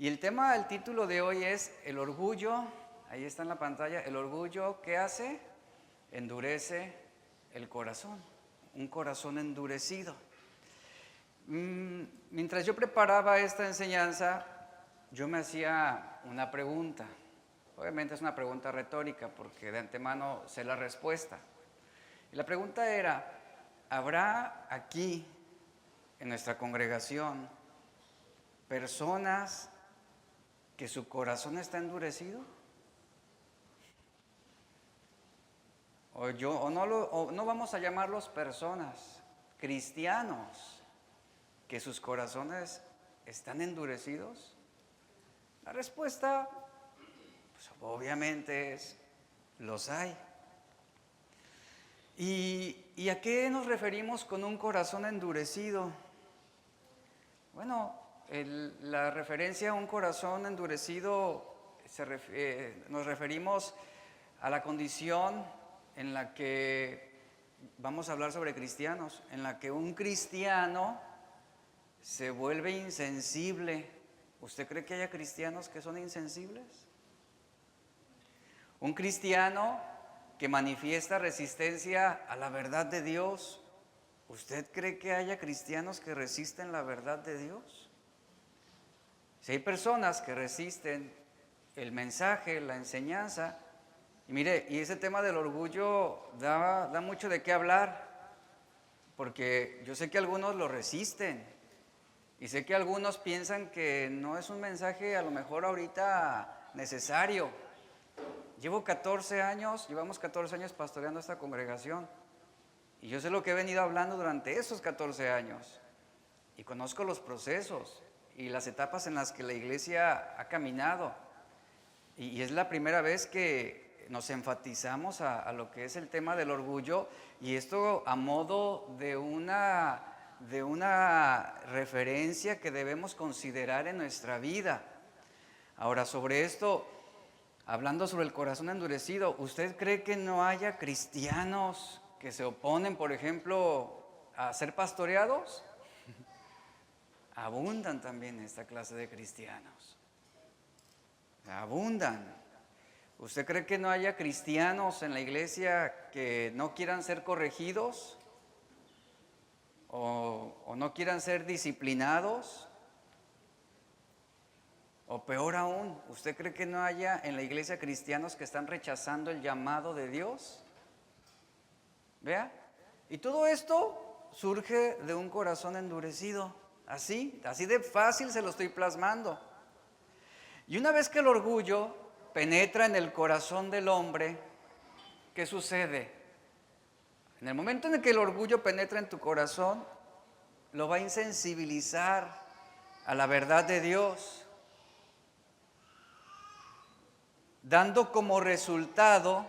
Y el tema, el título de hoy es el orgullo, ahí está en la pantalla, el orgullo, ¿qué hace? Endurece el corazón, un corazón endurecido. Mientras yo preparaba esta enseñanza, yo me hacía una pregunta. Obviamente es una pregunta retórica porque de antemano sé la respuesta. Y la pregunta era, ¿habrá aquí en nuestra congregación personas que su corazón está endurecido? O no vamos a llamarlos personas, cristianos, que sus corazones están endurecidos. La respuesta, pues, obviamente es, los hay. ¿Y a qué nos referimos con un corazón endurecido? Bueno, la referencia a un corazón endurecido nos referimos a la condición en la que, vamos a hablar sobre cristianos, en la que un cristiano se vuelve insensible. ¿Usted cree que haya cristianos que son insensibles? Un cristiano que manifiesta resistencia a la verdad de Dios. ¿Usted cree que haya cristianos que resisten la verdad de Dios? Si hay personas que resisten el mensaje, la enseñanza, y mire, y ese tema del orgullo da mucho de qué hablar, porque yo sé que algunos lo resisten, y sé que algunos piensan que no es un mensaje a lo mejor ahorita necesario. Llevamos 14 años pastoreando esta congregación, y yo sé lo que he venido hablando durante esos 14 años, y conozco los procesos y las etapas en las que la iglesia ha caminado, y es la primera vez que nos enfatizamos a lo que es el tema del orgullo, y esto a modo de una referencia que debemos considerar en nuestra vida. Ahora, sobre esto, hablando sobre el corazón endurecido, ¿usted cree que no haya cristianos que se oponen, por ejemplo, a ser pastoreados? Abundan también esta clase de cristianos. Abundan. ¿Usted cree que no haya cristianos en la iglesia que no quieran ser corregidos? ¿O no quieran ser disciplinados? O peor aún, ¿usted cree que no haya en la iglesia cristianos que están rechazando el llamado de Dios? ¿Vea? Y todo esto surge de un corazón endurecido. Así de fácil se lo estoy plasmando. Y una vez que el orgullo penetra en el corazón del hombre, ¿qué sucede? En el momento en el que el orgullo penetra en tu corazón, lo va a insensibilizar a la verdad de Dios, dando como resultado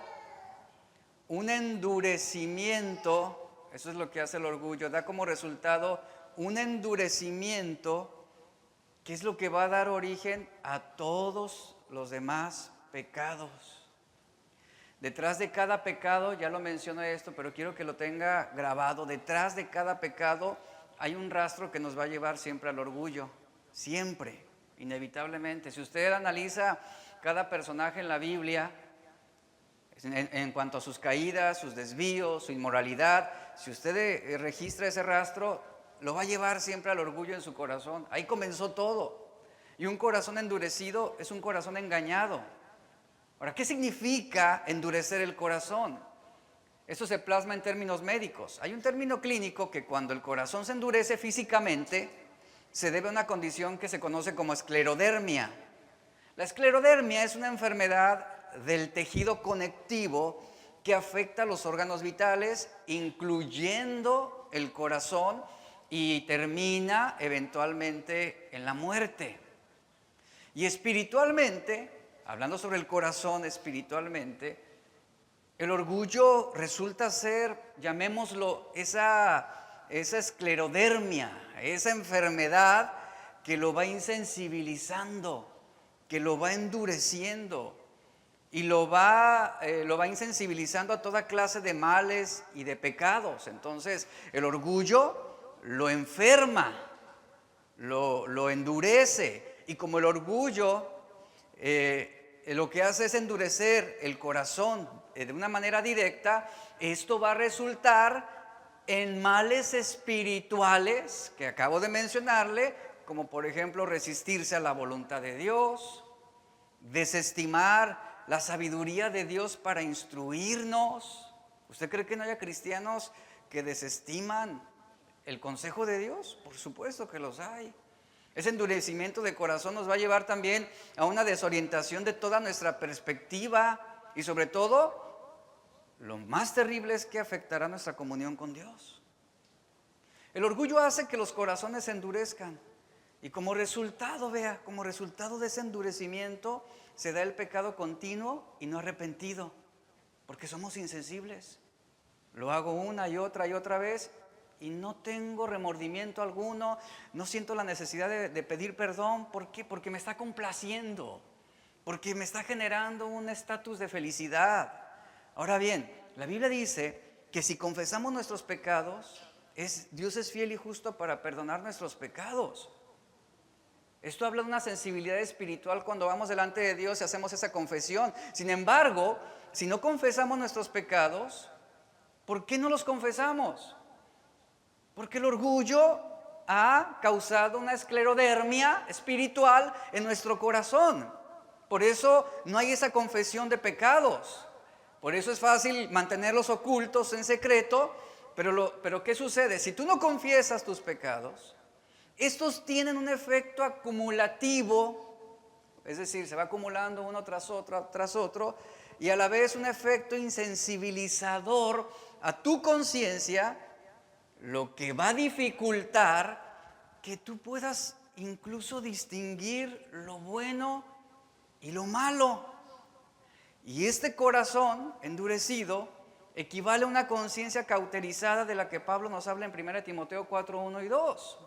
un endurecimiento. Eso es lo que hace el orgullo, da como resultado un endurecimiento, que es lo que va a dar origen a todos los demás pecados. Detrás de cada pecado, ya lo mencioné esto, pero quiero que lo tenga grabado, detrás de cada pecado hay un rastro que nos va a llevar siempre al orgullo, siempre, inevitablemente. Si usted analiza cada personaje en la Biblia, en cuanto a sus caídas, sus desvíos, su inmoralidad, si usted registra ese rastro, lo va a llevar siempre al orgullo en su corazón. Ahí comenzó todo. Y un corazón endurecido es un corazón engañado. Ahora, ¿qué significa endurecer el corazón? Eso se plasma en términos médicos. Hay un término clínico que cuando el corazón se endurece físicamente, se debe a una condición que se conoce como esclerodermia. La esclerodermia es una enfermedad del tejido conectivo que afecta a los órganos vitales, incluyendo el corazón, y termina eventualmente en la muerte. Y espiritualmente, hablando sobre el corazón espiritualmente, el orgullo resulta ser, llamémoslo, esa esclerodermia, esa enfermedad que lo va insensibilizando, que lo va endureciendo y lo va insensibilizando a toda clase de males y de pecados. Entonces, el orgullo lo enferma, lo endurece, Y como el orgullo lo que hace es endurecer el corazón de una manera directa, esto va a resultar en males espirituales que acabo de mencionarle, como por ejemplo resistirse a la voluntad de Dios, desestimar la sabiduría de Dios para instruirnos. ¿Usted cree que no haya cristianos que desestiman el consejo de Dios? Por supuesto que los hay. Ese endurecimiento de corazón nos va a llevar también a una desorientación de toda nuestra perspectiva y sobre todo, lo más terrible es que afectará nuestra comunión con Dios. El orgullo hace que los corazones se endurezcan y como resultado, vea, como resultado de ese endurecimiento se da el pecado continuo y no arrepentido, porque somos insensibles. Lo hago una y otra vez y no tengo remordimiento alguno, no siento la necesidad de pedir perdón. ¿Por qué? Porque me está complaciendo, porque me está generando un estatus de felicidad. Ahora bien, la Biblia dice que si confesamos nuestros pecados, Dios es fiel y justo para perdonar nuestros pecados. Esto habla de una sensibilidad espiritual cuando vamos delante de Dios y hacemos esa confesión. Sin embargo, si no confesamos nuestros pecados, ¿por qué no los confesamos? Porque el orgullo ha causado una esclerodermia espiritual en nuestro corazón. Por eso no hay esa confesión de pecados. Por eso es fácil mantenerlos ocultos en secreto. Pero ¿qué sucede? Si tú no confiesas tus pecados, estos tienen un efecto acumulativo. Es decir, se va acumulando uno tras otro. Y a la vez un efecto insensibilizador a tu conciencia, lo que va a dificultar que tú puedas incluso distinguir lo bueno y lo malo. Y este corazón endurecido equivale a una conciencia cauterizada de la que Pablo nos habla en 1 Timoteo 4, 1 y 2.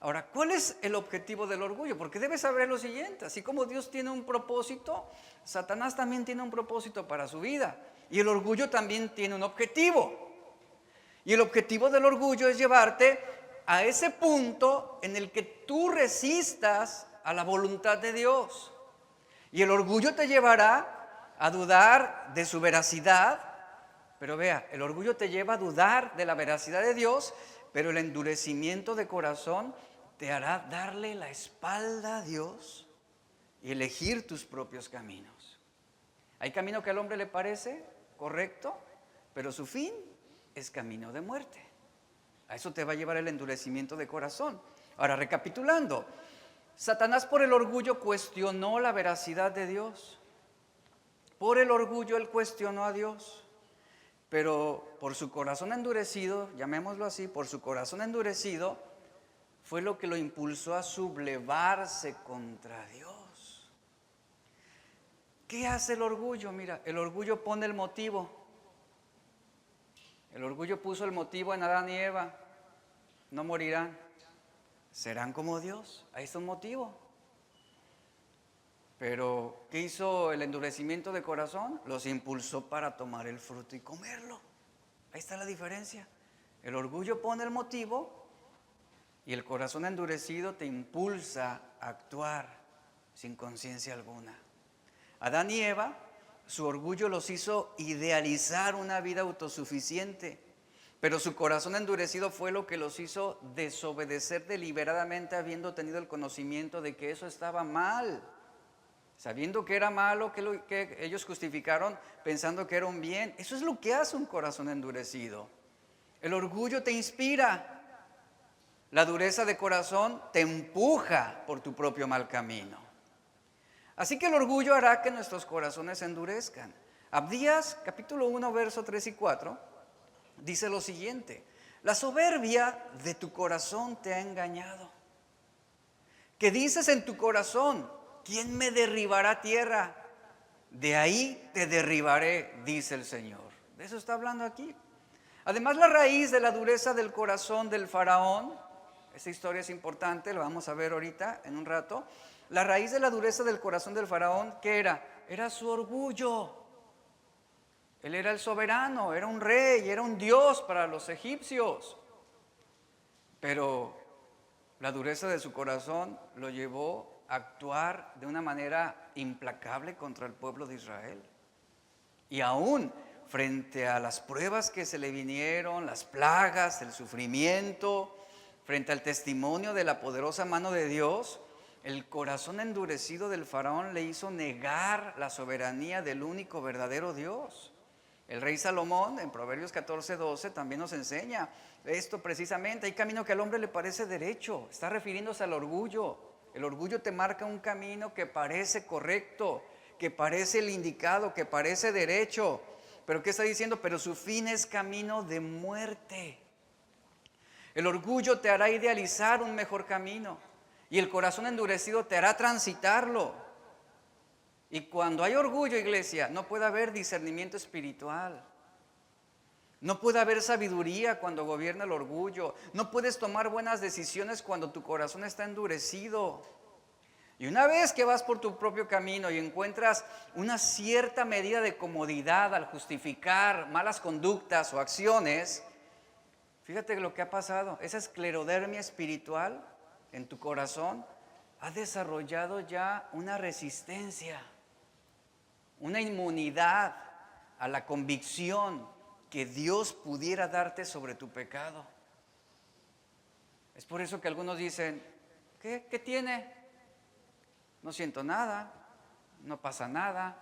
Ahora, ¿cuál es el objetivo del orgullo? Porque debes saber lo siguiente: así como Dios tiene un propósito, Satanás también tiene un propósito para su vida. Y el orgullo también tiene un objetivo. Y el objetivo del orgullo es llevarte a ese punto en el que tú resistas a la voluntad de Dios. Y el orgullo te llevará a dudar de su veracidad. Pero vea, el orgullo te lleva a dudar de la veracidad de Dios, pero el endurecimiento de corazón te hará darle la espalda a Dios y elegir tus propios caminos. Hay camino que al hombre le parece correcto, pero su fin es camino de muerte. A eso te va a llevar el endurecimiento de corazón. Ahora, recapitulando, Satanás por el orgullo cuestionó la veracidad de Dios. Por el orgullo él cuestionó a Dios. Pero por su corazón endurecido, llamémoslo así, por su corazón endurecido, fue lo que lo impulsó a sublevarse contra Dios. ¿Qué hace el orgullo? Mira, el orgullo pone el motivo. El orgullo puso el motivo en Adán y Eva: no morirán, serán como Dios. Ahí está un motivo. Pero ¿qué hizo el endurecimiento de corazón? Los impulsó para tomar el fruto y comerlo. Ahí está la diferencia. El orgullo pone el motivo y el corazón endurecido te impulsa a actuar sin conciencia alguna. Adán y Eva, su orgullo los hizo idealizar una vida autosuficiente, pero su corazón endurecido fue lo que los hizo desobedecer deliberadamente, habiendo tenido el conocimiento de que eso estaba mal. Sabiendo que era malo, que ellos justificaron pensando que era un bien. Eso es lo que hace un corazón endurecido. El orgullo te inspira. La dureza de corazón te empuja por tu propio mal camino. Así que el orgullo hará que nuestros corazones se endurezcan. Abdías, capítulo 1, verso 3 y 4, dice lo siguiente: la soberbia de tu corazón te ha engañado. ¿Qué dices en tu corazón? ¿Quién me derribará a tierra? De ahí te derribaré, dice el Señor. De eso está hablando aquí. Además, la raíz de la dureza del corazón del faraón, esta historia es importante, lo vamos a ver ahorita en un rato. La raíz de la dureza del corazón del faraón, ¿qué era? Era su orgullo. Él era el soberano, era un rey, era un dios para los egipcios. Pero la dureza de su corazón lo llevó a actuar de una manera implacable contra el pueblo de Israel. Y aún frente a las pruebas que se le vinieron, las plagas, el sufrimiento, frente al testimonio de la poderosa mano de Dios, el corazón endurecido del faraón le hizo negar la soberanía del único verdadero Dios. El rey Salomón en Proverbios 14:12 también nos enseña esto precisamente. Hay camino que al hombre le parece derecho, está refiriéndose al orgullo. El orgullo te marca un camino que parece correcto, que parece el indicado, que parece derecho. Pero ¿qué está diciendo? Pero su fin es camino de muerte. El orgullo te hará idealizar un mejor camino y el corazón endurecido te hará transitarlo. Y cuando hay orgullo, iglesia, no puede haber discernimiento espiritual. No puede haber sabiduría cuando gobierna el orgullo. No puedes tomar buenas decisiones cuando tu corazón está endurecido. Y una vez que vas por tu propio camino y encuentras una cierta medida de comodidad al justificar malas conductas o acciones, fíjate lo que ha pasado. Esa esclerodermia espiritual en tu corazón ha desarrollado ya una resistencia, una inmunidad a la convicción que Dios pudiera darte sobre tu pecado. Es por eso que algunos dicen, ¿qué tiene? No siento nada, no pasa nada,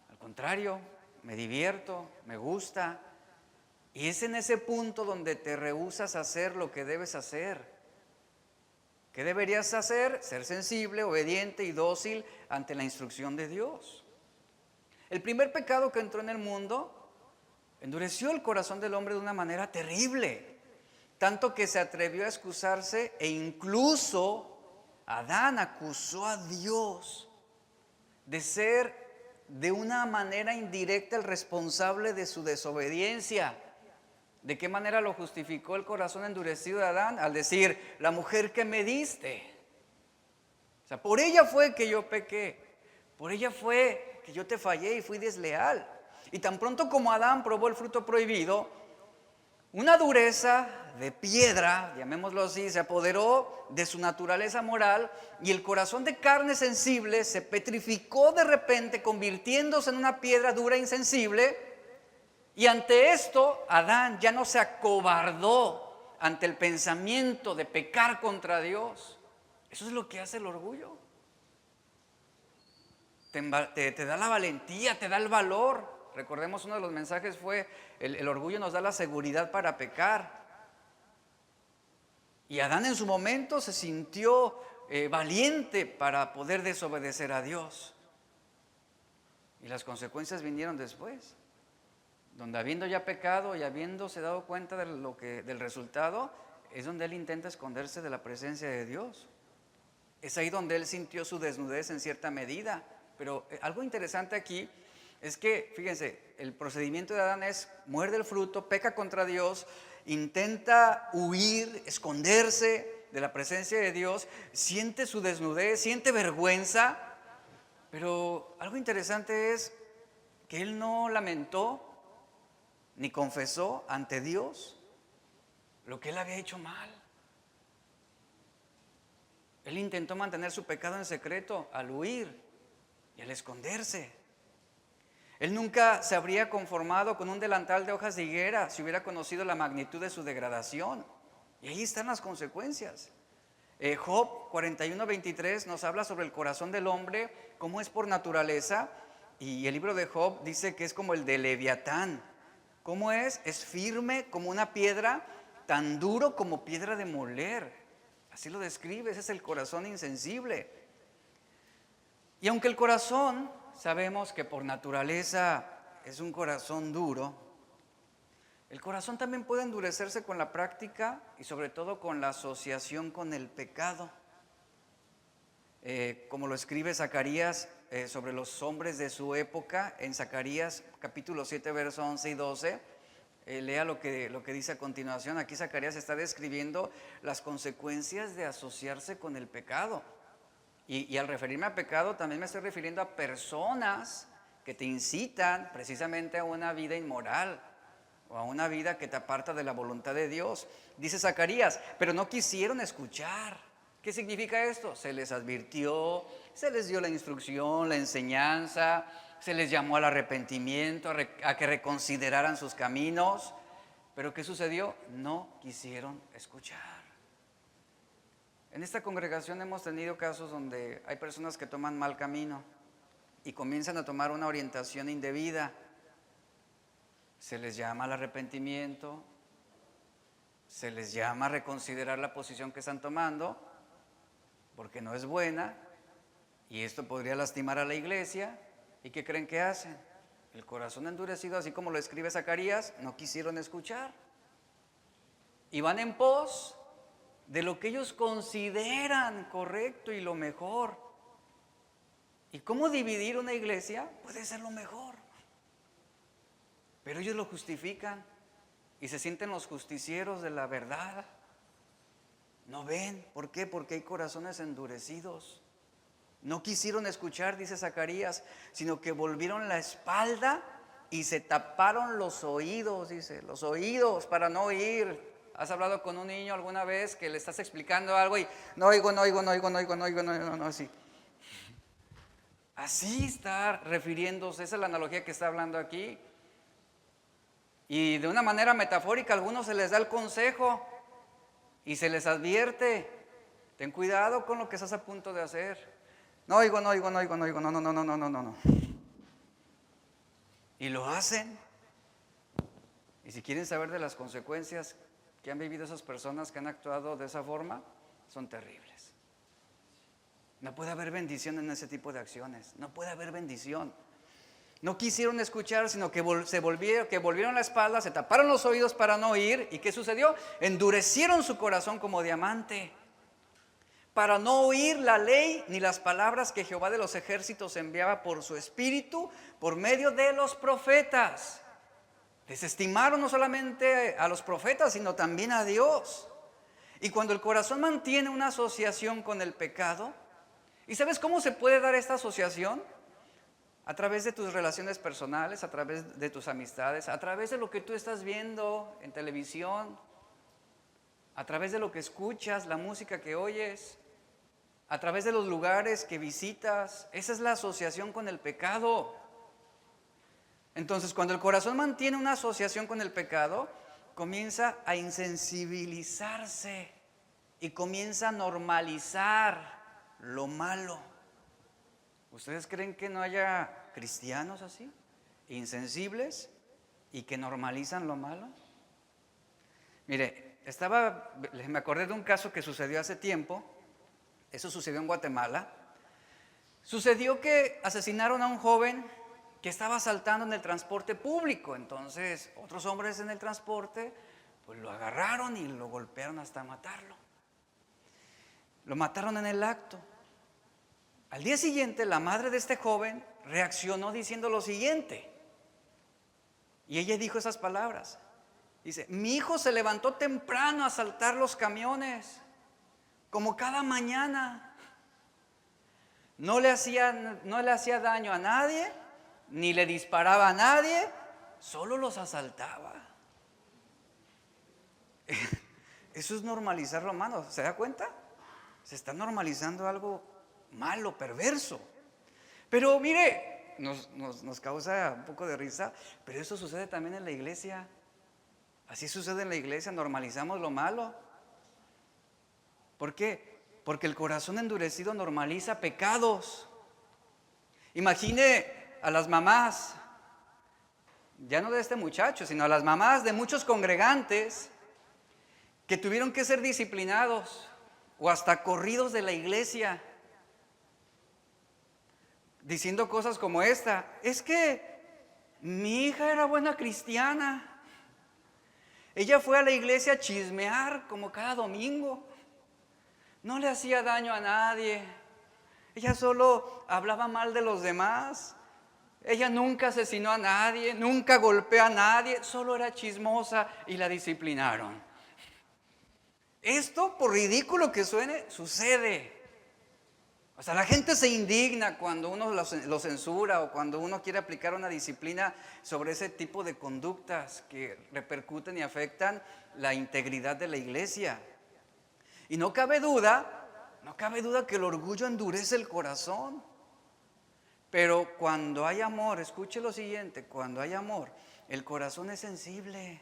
al contrario, me divierto, me gusta. Y es en ese punto donde te rehusas a hacer lo que debes hacer. ¿Qué deberías hacer? Ser sensible, obediente y dócil ante la instrucción de Dios. El primer pecado que entró en el mundo endureció el corazón del hombre de una manera terrible, tanto que se atrevió a excusarse e incluso Adán acusó a Dios de ser de una manera indirecta el responsable de su desobediencia. ¿De qué manera lo justificó el corazón endurecido de Adán? Al decir, la mujer que me diste. O sea, por ella fue que yo pequé, por ella fue que yo te fallé y fui desleal. Y tan pronto como Adán probó el fruto prohibido, una dureza de piedra, llamémoslo así, se apoderó de su naturaleza moral y el corazón de carne sensible se petrificó de repente, convirtiéndose en una piedra dura e insensible. Y ante esto, Adán ya no se acobardó ante el pensamiento de pecar contra Dios. Eso es lo que hace el orgullo. Te da la valentía, te da el valor. Recordemos, uno de los mensajes fue, el orgullo nos da la seguridad para pecar. Y Adán en su momento se sintió valiente para poder desobedecer a Dios. Y las consecuencias vinieron después, donde habiendo ya pecado y habiéndose dado cuenta del resultado, es donde él intenta esconderse de la presencia de Dios. Es ahí donde él sintió su desnudez en cierta medida. Pero algo interesante aquí es que, fíjense, el procedimiento de Adán es muerde el fruto, peca contra Dios, intenta huir, esconderse de la presencia de Dios, siente su desnudez, siente vergüenza, pero algo interesante es que él no lamentó ni confesó ante Dios lo que él había hecho mal. Él intentó mantener su pecado en secreto al huir y al esconderse. Él nunca se habría conformado con un delantal de hojas de higuera si hubiera conocido la magnitud de su degradación. Y ahí están las consecuencias. Job 41:23 nos habla sobre el corazón del hombre, cómo es por naturaleza. Y el libro de Job dice que es como el de Leviatán. ¿Cómo es? Es firme como una piedra, tan duro como piedra de moler. Así lo describe, ese es el corazón insensible. Y aunque el corazón, sabemos que por naturaleza es un corazón duro, el corazón también puede endurecerse con la práctica y sobre todo con la asociación con el pecado. Como lo escribe Zacarías sobre los hombres de su época, en Zacarías capítulo 7, versos 11 y 12, lea lo que dice a continuación. Aquí Zacarías está describiendo las consecuencias de asociarse con el pecado. Y al referirme a pecado también me estoy refiriendo a personas que te incitan precisamente a una vida inmoral o a una vida que te aparta de la voluntad de Dios. Dice Zacarías, pero no quisieron escuchar. ¿Qué significa esto? Se les advirtió, se les dio la instrucción, la enseñanza, se les llamó al arrepentimiento, a que reconsideraran sus caminos. Pero ¿qué sucedió? No quisieron escuchar. En esta congregación hemos tenido casos donde hay personas que toman mal camino y comienzan a tomar una orientación indebida. Se les llama al arrepentimiento, se les llama a reconsiderar la posición que están tomando, porque no es buena, y esto podría lastimar a la iglesia. ¿Y qué creen que hacen? El corazón endurecido, así como lo escribe Zacarías, no quisieron escuchar. Y van en pos de lo que ellos consideran correcto y lo mejor. ¿Y cómo dividir una iglesia? Puede ser lo mejor. Pero ellos lo justifican y se sienten los justicieros de la verdad. ¿No ven? ¿Por qué? Porque hay corazones endurecidos. No quisieron escuchar, dice Zacarías, sino que volvieron la espalda y se taparon los oídos, dice, los oídos para no oír. ¿Has hablado con un niño alguna vez que le estás explicando algo y no oigo, así? Así está refiriéndose, esa es la analogía que está hablando aquí. Y de una manera metafórica a algunos se les da el consejo y se les advierte, ten cuidado con lo que estás a punto de hacer. No oigo, no. Y lo hacen. Y si quieren saber de las consecuencias que han vivido esas personas que han actuado de esa forma, son terribles. No puede haber bendición en ese tipo de acciones. No puede haber bendición. No quisieron escuchar, sino que volvieron la espalda, se taparon los oídos para no oír. ¿Y qué sucedió? Endurecieron su corazón como diamante, para no oír la ley ni las palabras que Jehová de los ejércitos enviaba por su espíritu, por medio de los profetas. Desestimaron no solamente a los profetas, sino también a Dios. Y cuando el corazón mantiene una asociación con el pecado, ¿y sabes cómo se puede dar esta asociación? A través de tus relaciones personales, a través de tus amistades, a través de lo que tú estás viendo en televisión, a través de lo que escuchas, la música que oyes, a través de los lugares que visitas. Esa es la asociación con el pecado. Entonces, cuando el corazón mantiene una asociación con el pecado, comienza a insensibilizarse y comienza a normalizar lo malo. ¿Ustedes creen que no haya cristianos así, insensibles y que normalizan lo malo? Mire, me acordé de un caso que sucedió hace tiempo. Eso sucedió en Guatemala. Sucedió que asesinaron a un joven que estaba asaltando en el transporte público. Entonces, otros hombres en el transporte, pues lo agarraron y lo golpearon hasta matarlo. Lo mataron en el acto. Al día siguiente, la madre de este joven reaccionó diciendo lo siguiente. Y ella dijo esas palabras. Dice, mi hijo se levantó temprano a asaltar los camiones, como cada mañana. No le hacía daño a nadie, ni le disparaba a nadie, solo los asaltaba. Eso es normalizar lo malo, ¿se da cuenta? Se está normalizando algo malo, perverso. Pero mire, nos causa un poco de risa, pero eso sucede también en la iglesia. Así sucede en la iglesia, normalizamos lo malo. ¿Por qué? Porque el corazón endurecido normaliza pecados. Imagine a las mamás, ya no de este muchacho, sino a las mamás de muchos congregantes que tuvieron que ser disciplinados o hasta corridos de la iglesia, diciendo cosas como esta: es que mi hija era buena cristiana, ella fue a la iglesia a chismear como cada domingo, no le hacía daño a nadie, ella solo hablaba mal de los demás, ella nunca asesinó a nadie, nunca golpeó a nadie, solo era chismosa y la disciplinaron. Esto, por ridículo que suene, sucede. O sea, la gente se indigna cuando uno lo censura o cuando uno quiere aplicar una disciplina sobre ese tipo de conductas que repercuten y afectan la integridad de la iglesia. Y no cabe duda No cabe duda que el orgullo endurece el corazón. Pero cuando hay amor, escuche lo siguiente, cuando hay amor, el corazón es sensible.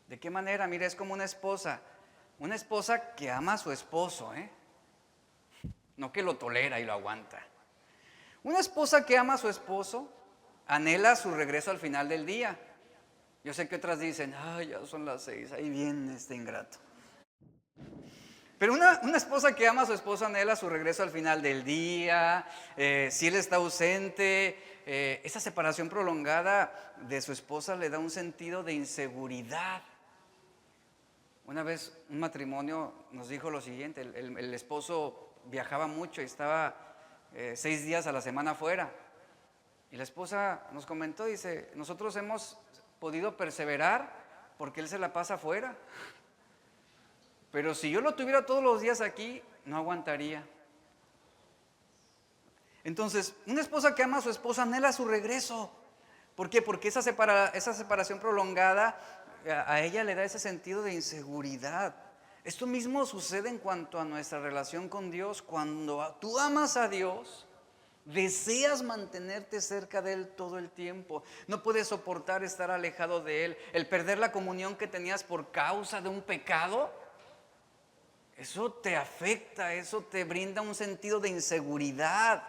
¿De qué manera? Mira, es como una esposa que ama a su esposo, no que lo tolera y lo aguanta. Una esposa que ama a su esposo anhela su regreso al final del día. Yo sé que otras dicen, ay, ya son las 6, ahí viene este ingrato. Pero una esposa que ama a su esposo anhela su regreso al final del día, si él está ausente, esa separación prolongada de su esposa le da un sentido de inseguridad. Una vez un matrimonio nos dijo lo siguiente, el esposo viajaba mucho y estaba 6 días a la semana fuera. Y la esposa nos comentó, dice, nosotros hemos podido perseverar porque él se la pasa afuera. Pero si yo lo tuviera todos los días aquí, no aguantaría. Entonces, una esposa que ama a su esposo anhela su regreso. ¿Por qué? Porque esa separación prolongada a ella le da ese sentido de inseguridad. Esto mismo sucede en cuanto a nuestra relación con Dios. Cuando tú amas a Dios, deseas mantenerte cerca de Él todo el tiempo. No puedes soportar estar alejado de Él. El perder la comunión que tenías por causa de un pecado, eso te afecta, eso te brinda un sentido de inseguridad.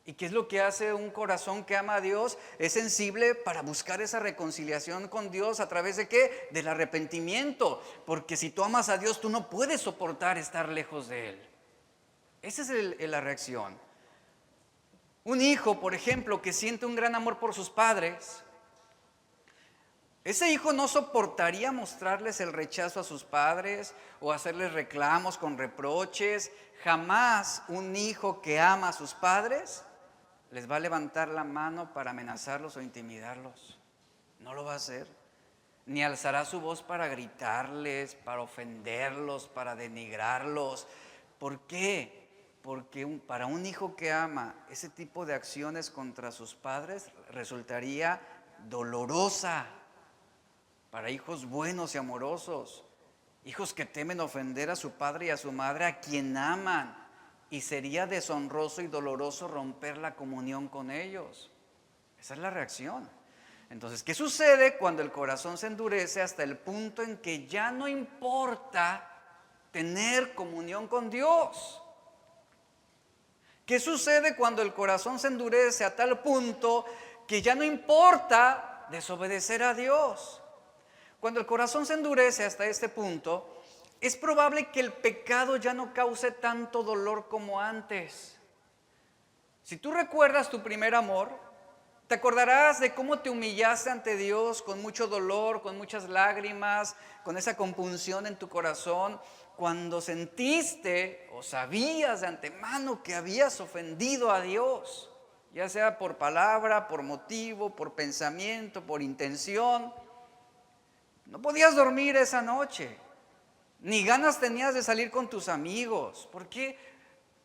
¿Y qué es lo que hace un corazón que ama a Dios? Es sensible para buscar esa reconciliación con Dios a través de ¿qué? Del arrepentimiento. Porque si tú amas a Dios, tú no puedes soportar estar lejos de Él. Esa es la reacción. Un hijo, por ejemplo, que siente un gran amor por sus padres, ese hijo no soportaría mostrarles el rechazo a sus padres o hacerles reclamos con reproches. Jamás un hijo que ama a sus padres les va a levantar la mano para amenazarlos o intimidarlos. No lo va a hacer. Ni alzará su voz para gritarles, para ofenderlos, para denigrarlos. ¿Por qué? Porque para un hijo que ama, ese tipo de acciones contra sus padres resultaría dolorosa. Para hijos buenos y amorosos, hijos que temen ofender a su padre y a su madre, a quien aman, y sería deshonroso y doloroso romper la comunión con ellos. Esa es la reacción. Entonces, ¿qué sucede cuando el corazón se endurece hasta el punto en que ya no importa tener comunión con Dios? ¿Qué sucede cuando el corazón se endurece a tal punto que ya no importa desobedecer a Dios? Cuando el corazón se endurece hasta este punto, es probable que el pecado ya no cause tanto dolor como antes. Si tú recuerdas tu primer amor, te acordarás de cómo te humillaste ante Dios con mucho dolor, con muchas lágrimas, con esa compunción en tu corazón, cuando sentiste o sabías de antemano que habías ofendido a Dios, ya sea por palabra, por motivo, por pensamiento, por intención. No podías dormir esa noche, ni ganas tenías de salir con tus amigos. ¿Por qué?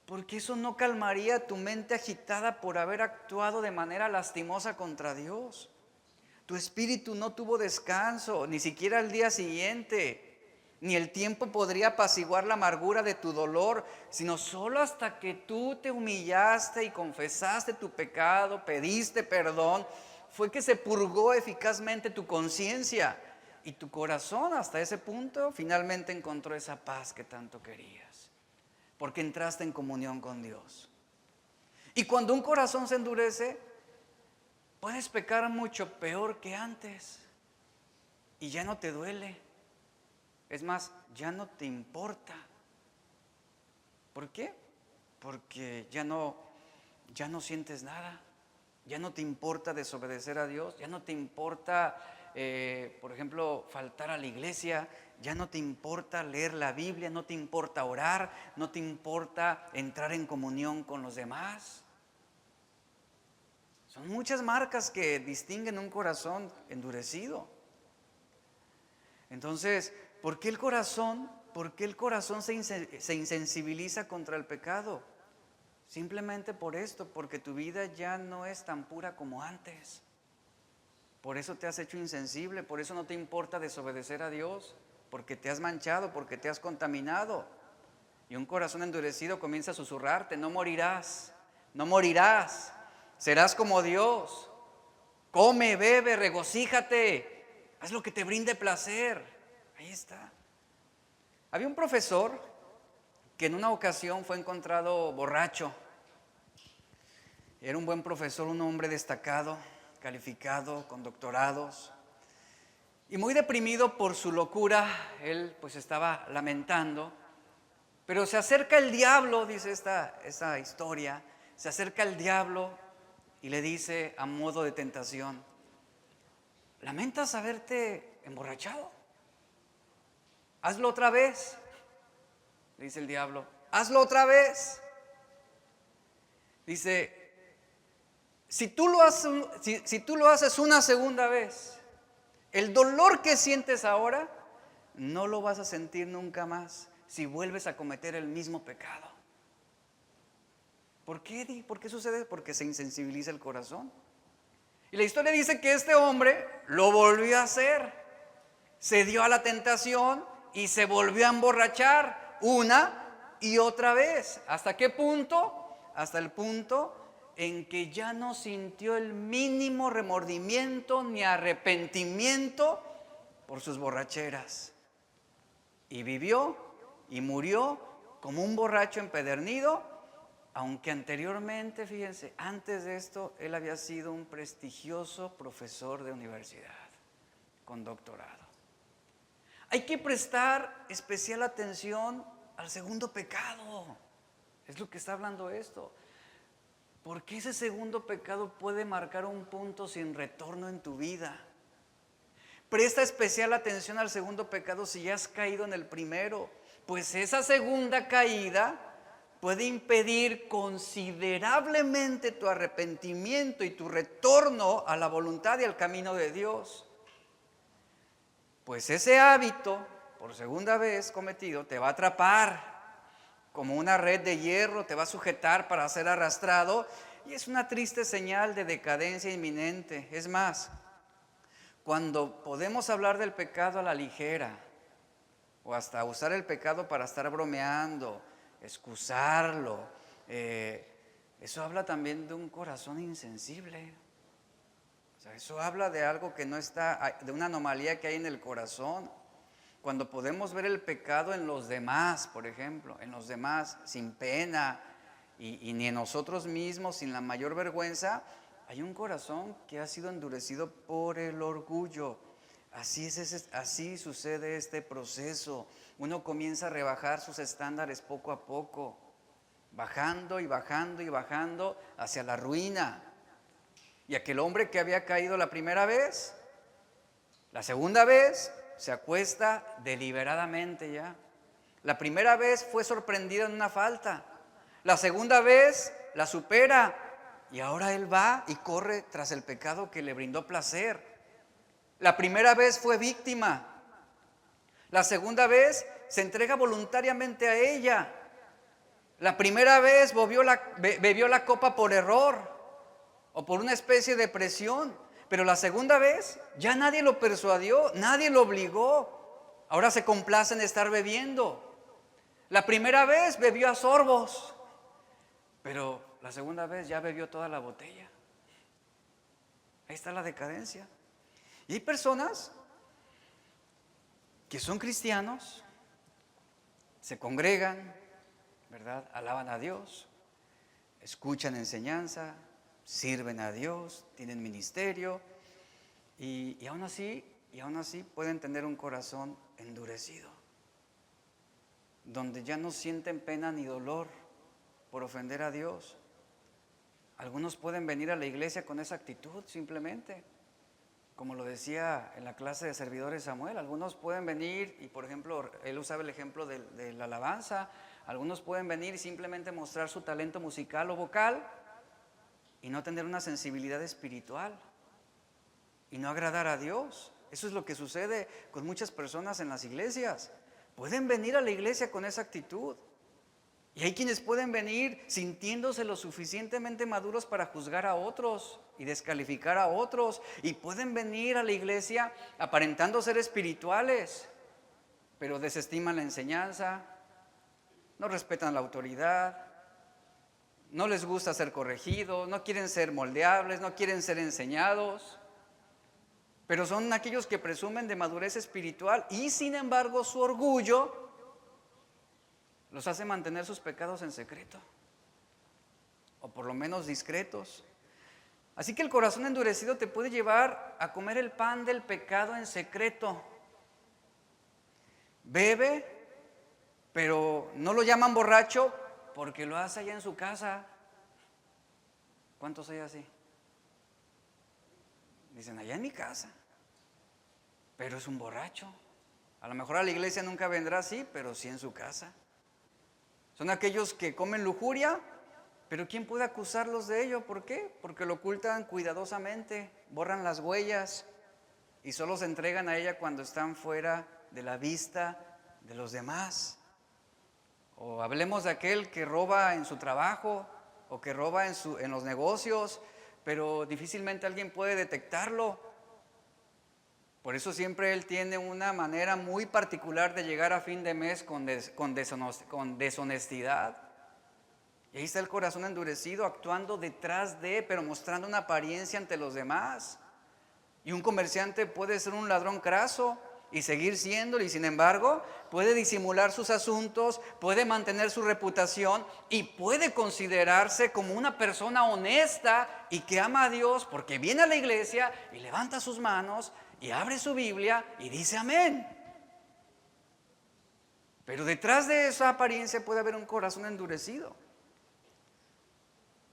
Porque eso no calmaría tu mente agitada por haber actuado de manera lastimosa contra Dios. Tu espíritu no tuvo descanso, ni siquiera el día siguiente, ni el tiempo podría apaciguar la amargura de tu dolor, sino solo hasta que tú te humillaste y confesaste tu pecado, pediste perdón, fue que se purgó eficazmente tu conciencia. Y tu corazón hasta ese punto finalmente encontró esa paz que tanto querías, porque entraste en comunión con Dios. Y cuando un corazón se endurece, puedes pecar mucho peor que antes y ya no te duele. Es más, ya no te importa. ¿Por qué? Porque ya no sientes nada. Ya no te importa desobedecer a Dios, ya no te importa, por ejemplo, faltar a la iglesia, ya no te importa leer la Biblia, no te importa orar, no te importa entrar en comunión con los demás. Son muchas marcas que distinguen un corazón endurecido. Entonces, ¿por qué el corazón se insensibiliza contra el pecado? Simplemente por esto, porque tu vida ya no es tan pura como antes. Por eso te has hecho insensible, por eso no te importa desobedecer a Dios, porque te has manchado, porque te has contaminado. Y un corazón endurecido comienza a susurrarte: no morirás, no morirás, serás como Dios. Come, bebe, regocíjate, haz lo que te brinde placer. Ahí está. Había un profesor que en una ocasión fue encontrado borracho. Era un buen profesor, un hombre destacado, calificado, con doctorados. Y muy deprimido por su locura, él pues estaba lamentando. Pero se acerca el diablo, dice esta historia, se acerca el diablo y le dice a modo de tentación: ¿lamentas haberte emborrachado? Hazlo otra vez. Le dice el diablo: hazlo otra vez. Dice: si tú lo haces una segunda vez, el dolor que sientes ahora no lo vas a sentir nunca más si vuelves a cometer el mismo pecado. ¿Por qué? ¿Por qué sucede? Porque se insensibiliza el corazón. Y la historia dice que este hombre lo volvió a hacer. Se dio a la tentación y se volvió a emborrachar una y otra vez. ¿Hasta qué punto? Hasta el punto en que ya no sintió el mínimo remordimiento ni arrepentimiento por sus borracheras. Y vivió y murió como un borracho empedernido, aunque anteriormente, fíjense, antes de esto, él había sido un prestigioso profesor de universidad con doctorado. Hay que prestar especial atención al segundo pecado. Es lo que está hablando esto. Porque ese segundo pecado puede marcar un punto sin retorno en tu vida. Presta especial atención al segundo pecado si ya has caído en el primero, pues esa segunda caída puede impedir considerablemente tu arrepentimiento y tu retorno a la voluntad y al camino de Dios. Pues ese hábito, por segunda vez cometido, te va a atrapar como una red de hierro, te va a sujetar para ser arrastrado, y es una triste señal de decadencia inminente. Es más, cuando podemos hablar del pecado a la ligera, o hasta usar el pecado para estar bromeando, excusarlo, eso habla también de un corazón insensible. O sea, eso habla de algo que no está, de una anomalía que hay en el corazón. Cuando podemos ver el pecado en los demás, por ejemplo, en los demás sin pena y ni en nosotros mismos sin la mayor vergüenza, hay un corazón que ha sido endurecido por el orgullo. Así sucede este proceso. Uno comienza a rebajar sus estándares poco a poco, bajando y bajando y bajando hacia la ruina. Y aquel hombre que había caído la primera vez, la segunda vez, se acuesta deliberadamente ya. La primera vez fue sorprendido en una falta. La segunda vez la supera. Y ahora él va y corre tras el pecado que le brindó placer. La primera vez fue víctima. La segunda vez se entrega voluntariamente a ella. La primera vez bebió la copa por error o por una especie de presión. Pero la segunda vez ya nadie lo persuadió, nadie lo obligó. Ahora se complace en estar bebiendo. La primera vez bebió a sorbos, pero la segunda vez ya bebió toda la botella. Ahí está la decadencia. Y hay personas que son cristianos, se congregan, ¿verdad? Alaban a Dios, escuchan enseñanza, sirven a Dios, tienen ministerio y aún así pueden tener un corazón endurecido, donde ya no sienten pena ni dolor por ofender a Dios. Algunos pueden venir a la iglesia con esa actitud simplemente, como lo decía en la clase de servidores Samuel. Algunos pueden venir y, por ejemplo, él usaba el ejemplo de la alabanza. Algunos pueden venir y simplemente mostrar su talento musical o vocal y no tener una sensibilidad espiritual y no agradar a Dios. Eso es lo que sucede con muchas personas en las iglesias. Pueden venir a la iglesia con esa actitud. Y hay quienes pueden venir sintiéndose lo suficientemente maduros para juzgar a otros y descalificar a otros. Y pueden venir a la iglesia aparentando ser espirituales, pero desestiman la enseñanza, no respetan la autoridad, no les gusta ser corregidos, no quieren ser moldeables, no quieren ser enseñados, pero son aquellos que presumen de madurez espiritual y sin embargo su orgullo los hace mantener sus pecados en secreto, o por lo menos discretos. Así que el corazón endurecido te puede llevar a comer el pan del pecado en secreto. Bebe, pero no lo llaman borracho porque lo hace allá en su casa. ¿Cuántos hay así? Dicen, allá en mi casa, pero es un borracho. A lo mejor a la iglesia nunca vendrá, sí, pero sí en su casa. Son aquellos que comen lujuria, pero ¿quién puede acusarlos de ello? ¿Por qué? Porque lo ocultan cuidadosamente, borran las huellas y solo se entregan a ella cuando están fuera de la vista de los demás. O hablemos de aquel que roba en su trabajo o que roba en los negocios, pero difícilmente alguien puede detectarlo. Por eso siempre él tiene una manera muy particular de llegar a fin de mes con deshonestidad. Y ahí está el corazón endurecido actuando detrás de, pero mostrando una apariencia ante los demás. Y un comerciante puede ser un ladrón craso y seguir siéndolo, y sin embargo puede disimular sus asuntos, puede mantener su reputación y puede considerarse como una persona honesta y que ama a Dios porque viene a la iglesia y levanta sus manos y abre su Biblia y dice amén. Pero detrás de esa apariencia puede haber un corazón endurecido.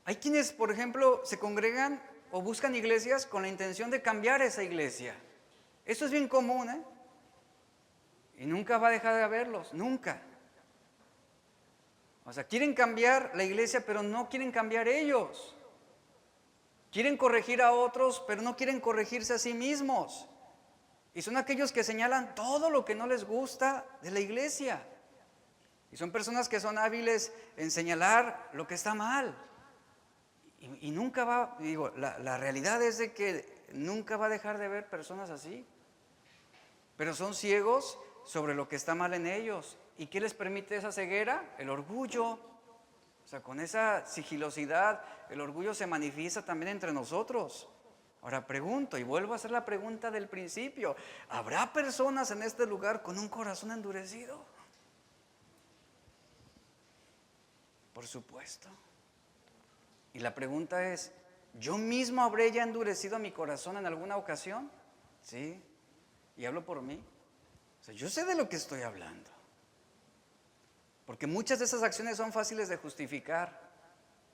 Hay quienes, por ejemplo, se congregan o buscan iglesias con la intención de cambiar esa iglesia. Eso es bien común, ¿eh? Y nunca va a dejar de haberlos, nunca. O sea, quieren cambiar la iglesia, pero no quieren cambiar ellos. Quieren corregir a otros, pero no quieren corregirse a sí mismos. Y son aquellos que señalan todo lo que no les gusta de la iglesia. Y son personas que son hábiles en señalar lo que está mal. Y nunca va, digo, la realidad es de que nunca va a dejar de haber personas así. Pero son ciegos sobre lo que está mal en ellos. ¿Y qué les permite esa ceguera? El orgullo. O sea, con esa sigilosidad, el orgullo se manifiesta también entre nosotros. Ahora pregunto, y vuelvo a hacer la pregunta del principio, ¿habrá personas en este lugar con un corazón endurecido? Por supuesto. Y la pregunta es, ¿yo mismo habré ya endurecido mi corazón en alguna ocasión? Sí, y hablo por mí. O sea, yo sé de lo que estoy hablando. Porque muchas de esas acciones son fáciles de justificar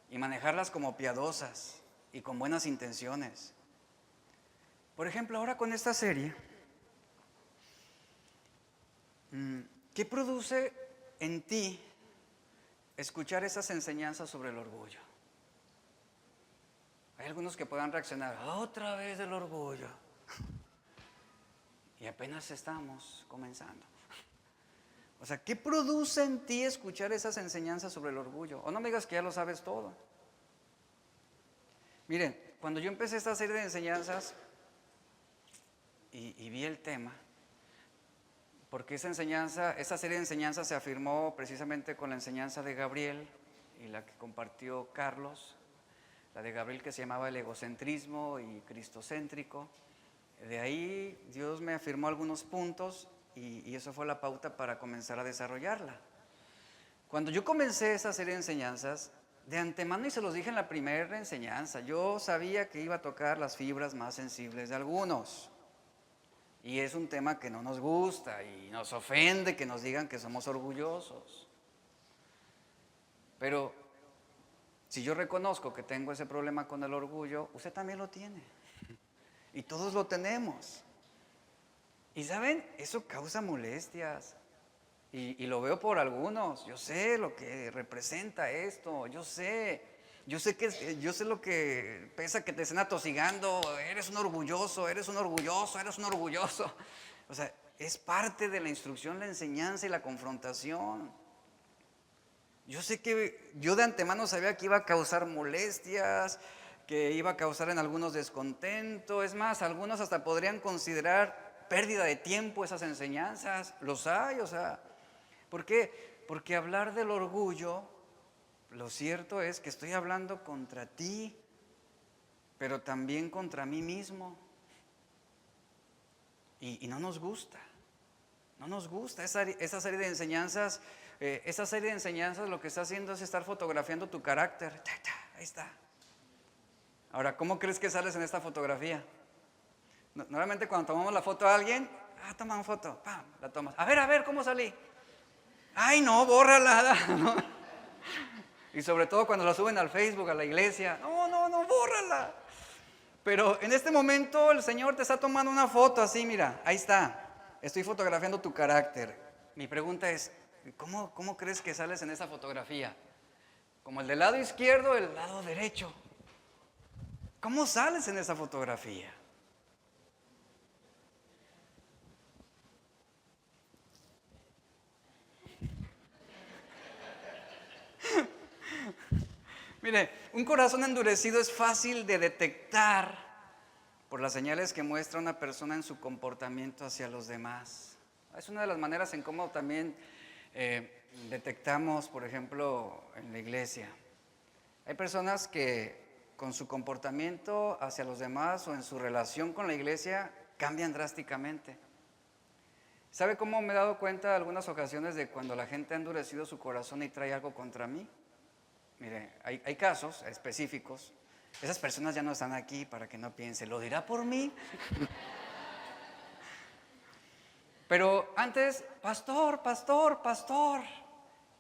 y manejarlas como piadosas y con buenas intenciones. Por ejemplo, ahora con esta serie, ¿qué produce en ti escuchar esas enseñanzas sobre el orgullo? Hay algunos que puedan reaccionar, otra vez el orgullo. Y apenas estamos comenzando. O sea, ¿qué produce en ti escuchar esas enseñanzas sobre el orgullo? O no me digas que ya lo sabes todo. Miren, cuando yo empecé esta serie de enseñanzas y vi el tema, porque esa serie de enseñanzas se afirmó precisamente con la enseñanza de Gabriel y la que compartió Carlos, la de Gabriel que se llamaba el egocentrismo y cristocéntrico. De ahí Dios me afirmó algunos puntos y eso fue la pauta para comenzar a desarrollarla. Cuando yo comencé esa serie de enseñanzas, de antemano, y se los dije en la primera enseñanza, yo sabía que iba a tocar las fibras más sensibles de algunos. Y es un tema que no nos gusta y nos ofende que nos digan que somos orgullosos. Pero si yo reconozco que tengo ese problema con el orgullo, usted también lo tiene. Y todos lo tenemos. Y ¿saben? Eso causa molestias. Y lo veo por algunos. Yo sé lo que representa esto. Yo sé lo que pesa que te estén atosigando. Eres un orgulloso, eres un orgulloso, eres un orgulloso. O sea, es parte de la instrucción, la enseñanza y la confrontación. Yo sé que yo de antemano sabía que iba a causar molestias, que iba a causar en algunos descontento. Es más, algunos hasta podrían considerar pérdida de tiempo esas enseñanzas. Los hay, o sea, ¿por qué? Porque hablar del orgullo, lo cierto es que estoy hablando contra ti, pero también contra mí mismo. Y no nos gusta. No nos gusta esa serie de enseñanzas. Esa serie de enseñanzas lo que está haciendo es estar fotografiando tu carácter. Ahí está. Ahora, ¿cómo crees que sales en esta fotografía? Normalmente cuando tomamos la foto a alguien, toma una foto, ¡pam!, la tomas. A ver, ¿cómo salí? Ay, no, bórrala. ¿No? Y sobre todo cuando la suben al Facebook, a la iglesia. No, bórrala. Pero en este momento el Señor te está tomando una foto así, mira, ahí está. Estoy fotografiando tu carácter. Mi pregunta es, ¿cómo crees que sales en esa fotografía? ¿Como el del lado izquierdo o el lado derecho? ¿Cómo sales en esa fotografía? Mire, un corazón endurecido es fácil de detectar por las señales que muestra una persona en su comportamiento hacia los demás. Es una de las maneras en cómo también detectamos, por ejemplo, en la iglesia. Hay personas que con su comportamiento hacia los demás o en su relación con la iglesia cambian drásticamente. ¿Sabe cómo me he dado cuenta de algunas ocasiones de cuando la gente ha endurecido su corazón y trae algo contra mí? Mire, hay casos específicos. Esas personas ya no están aquí para que no piense, ¿lo dirá por mí? Pero antes, pastor.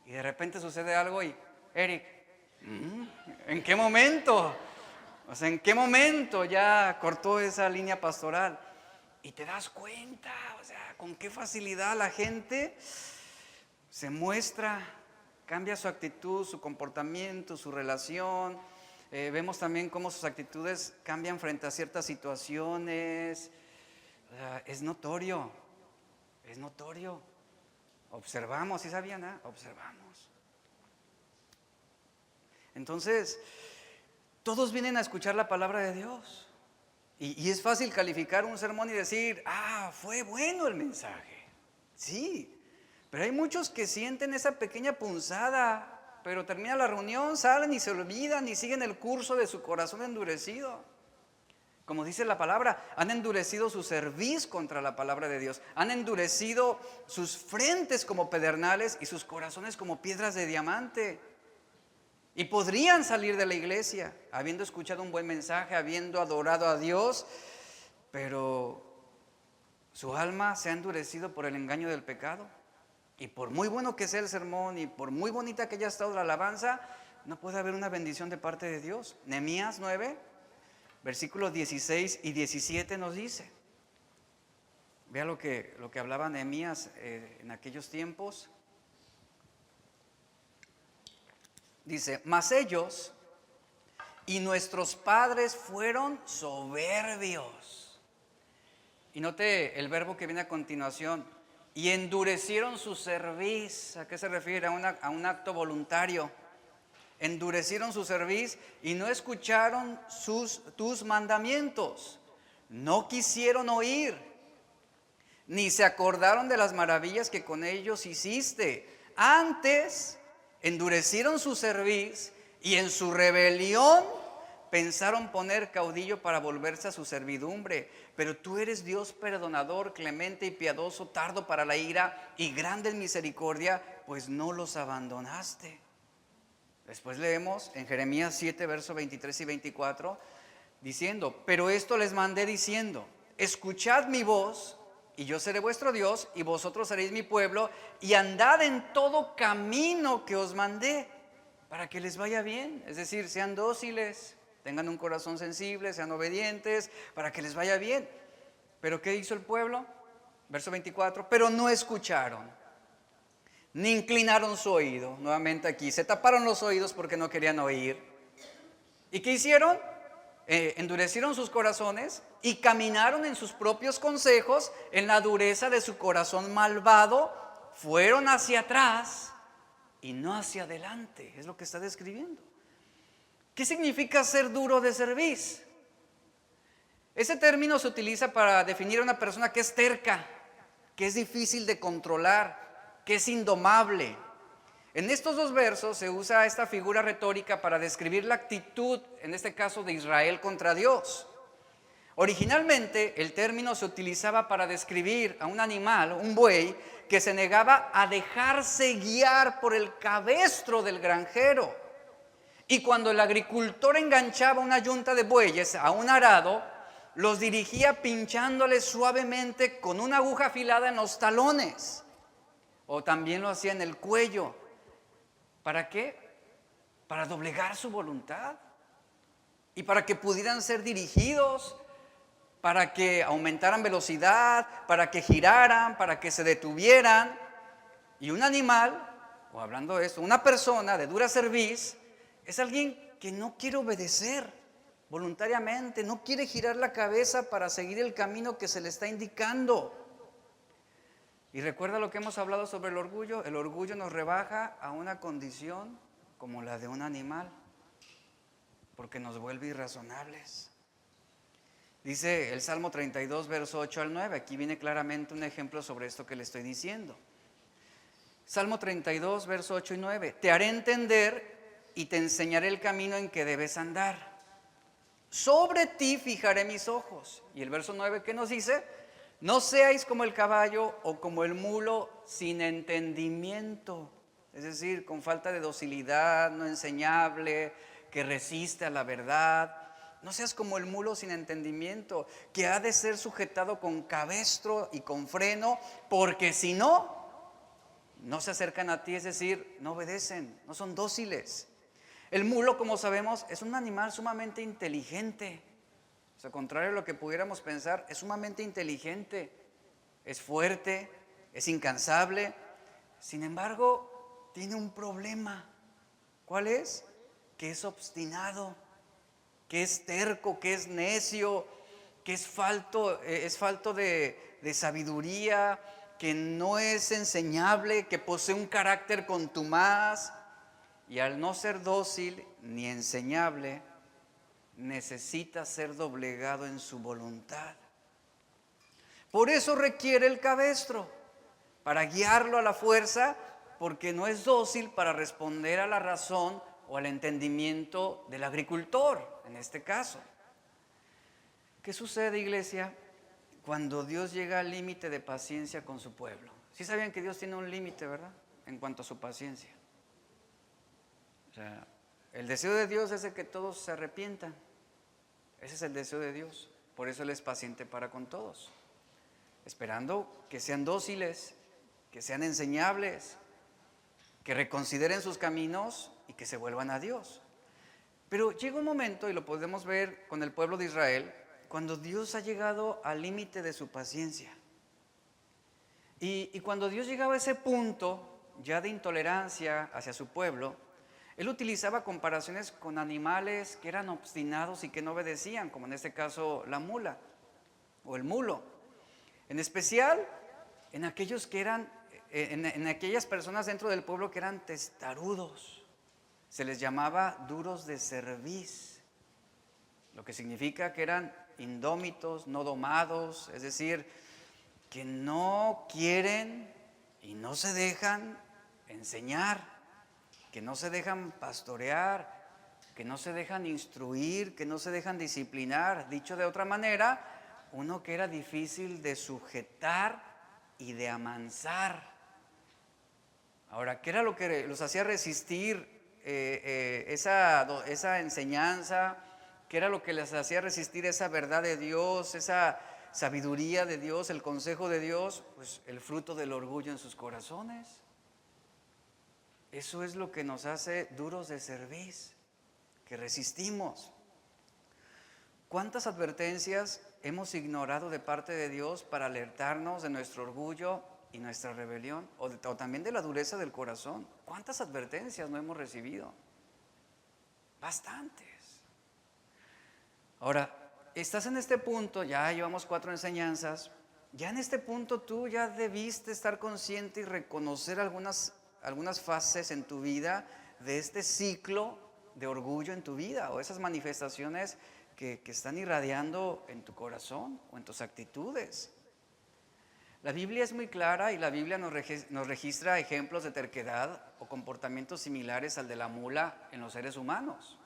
Y de repente sucede algo y, Eric, ¿en qué momento? O sea, ¿en qué momento ya cortó esa línea pastoral? Y te das cuenta, o sea, con qué facilidad la gente se muestra, cambia su actitud, su comportamiento, su relación. Vemos también cómo sus actitudes cambian frente a ciertas situaciones. O sea, es notorio. Observamos, ¿sí sabían? Observamos. Entonces, todos vienen a escuchar la palabra de Dios. Y es fácil calificar un sermón y decir, fue bueno el mensaje. Sí, pero hay muchos que sienten esa pequeña punzada, pero termina la reunión, salen y se olvidan y siguen el curso de su corazón endurecido. Como dice la palabra, han endurecido su cerviz contra la palabra de Dios. Han endurecido sus frentes como pedernales y sus corazones como piedras de diamante. Y podrían salir de la iglesia habiendo escuchado un buen mensaje, habiendo adorado a Dios, pero su alma se ha endurecido por el engaño del pecado. Y por muy bueno que sea el sermón y por muy bonita que haya estado la alabanza, no puede haber una bendición de parte de Dios. Nehemías 9, versículos 16 y 17 nos dice. Vea lo que hablaba Nehemías en aquellos tiempos. Dice, mas ellos y nuestros padres fueron soberbios. Y note el verbo que viene a continuación. Y endurecieron su cerviz. ¿A qué se refiere? A un acto voluntario. Endurecieron su cerviz y no escucharon tus mandamientos. No quisieron oír, ni se acordaron de las maravillas que con ellos hiciste. Antes endurecieron su cerviz y en su rebelión pensaron poner caudillo para volverse a su servidumbre. Pero tú eres Dios perdonador, clemente y piadoso, tardo para la ira y grande en misericordia, pues no los abandonaste. Después leemos en Jeremías 7, versos 23 y 24, diciendo, pero esto les mandé diciendo, escuchad mi voz, y yo seré vuestro Dios, y vosotros seréis mi pueblo, y andad en todo camino que os mandé, para que les vaya bien. Es decir, sean dóciles, tengan un corazón sensible, sean obedientes, para que les vaya bien. ¿Pero qué hizo el pueblo? Verso 24, pero no escucharon, ni inclinaron su oído. Nuevamente aquí, se taparon los oídos porque no querían oír. ¿Y qué hicieron? Endurecieron sus corazones y caminaron en sus propios consejos, en la dureza de su corazón malvado, fueron hacia atrás y no hacia adelante. Es lo que está describiendo. ¿Qué significa ser duro de cerviz? Ese término se utiliza para definir a una persona que es terca, que es difícil de controlar, que es indomable. En estos dos versos se usa esta figura retórica para describir la actitud, en este caso de Israel contra Dios. Originalmente el término se utilizaba para describir a un animal, un buey, que se negaba a dejarse guiar por el cabestro del granjero. Y cuando el agricultor enganchaba una yunta de bueyes a un arado, los dirigía pinchándoles suavemente con una aguja afilada en los talones. O también lo hacía en el cuello. ¿Para qué? Para doblegar su voluntad. Y para que pudieran ser dirigidos, para que aumentaran velocidad, para que giraran, para que se detuvieran. Y un animal, o hablando de esto, una persona de dura cerviz, es alguien que no quiere obedecer voluntariamente, no quiere girar la cabeza para seguir el camino que se le está indicando. Y recuerda lo que hemos hablado sobre el orgullo nos rebaja a una condición como la de un animal, porque nos vuelve irrazonables. Dice el Salmo 32, verso 8 al 9, aquí viene claramente un ejemplo sobre esto que le estoy diciendo. Salmo 32, verso 8 y 9, te haré entender y te enseñaré el camino en que debes andar. Sobre ti fijaré mis ojos. Y el verso 9, ¿qué nos dice? No seáis como el caballo o como el mulo sin entendimiento. Es decir, con falta de docilidad, no enseñable, que resiste a la verdad. No seas como el mulo sin entendimiento, que ha de ser sujetado con cabestro y con freno, porque si no, no se acercan a ti, es decir, no obedecen, no son dóciles. El mulo, como sabemos, es un animal sumamente inteligente. O sea, contrario a lo que pudiéramos pensar, es sumamente inteligente, es fuerte, es incansable. Sin embargo, tiene un problema. ¿Cuál es? Que es obstinado, que es terco, que es necio, que es falto de sabiduría, que no es enseñable, que posee un carácter contumaz. Y al no ser dócil ni enseñable, necesita ser doblegado en su voluntad. Por eso requiere el cabestro, para guiarlo a la fuerza, porque no es dócil para responder a la razón o al entendimiento del agricultor, en este caso. ¿Qué sucede, iglesia, cuando Dios llega al límite de paciencia con su pueblo? ¿Sí sabían que Dios tiene un límite, verdad? En cuanto a su paciencia. O sea, el deseo de Dios es de que todos se arrepientan. Ese es el deseo de Dios. Por eso Él es paciente para con todos, esperando que sean dóciles, que sean enseñables, que reconsideren sus caminos y que se vuelvan a Dios. Pero llega un momento, y lo podemos ver con el pueblo de Israel, cuando Dios ha llegado al límite de su paciencia. Y cuando Dios llegaba a ese punto ya de intolerancia hacia su pueblo, Él utilizaba comparaciones con animales que eran obstinados y que no obedecían, como en este caso la mula o el mulo. En especial en aquellos que eran, en aquellas personas dentro del pueblo que eran testarudos. Se les llamaba duros de cerviz, lo que significa que eran indómitos, no domados, es decir, que no quieren y no se dejan enseñar, que no se dejan pastorear, que no se dejan instruir, que no se dejan disciplinar. Dicho de otra manera, uno que era difícil de sujetar y de amansar. Ahora, ¿qué era lo que los hacía resistir esa enseñanza? ¿Qué era lo que les hacía resistir esa verdad de Dios, esa sabiduría de Dios, el consejo de Dios? Pues el fruto del orgullo en sus corazones. Eso es lo que nos hace duros de cerviz, que resistimos. ¿Cuántas advertencias hemos ignorado de parte de Dios para alertarnos de nuestro orgullo y nuestra rebelión? O también de la dureza del corazón. ¿Cuántas advertencias no hemos recibido? Bastantes. Ahora, estás en este punto, ya llevamos 4 enseñanzas. Ya en este punto tú ya debiste estar consciente y reconocer algunas fases en tu vida de este ciclo de orgullo en tu vida, o esas manifestaciones que están irradiando en tu corazón o en tus actitudes. La Biblia es muy clara y la Biblia nos registra ejemplos de terquedad o comportamientos similares al de la mula en los seres humanos.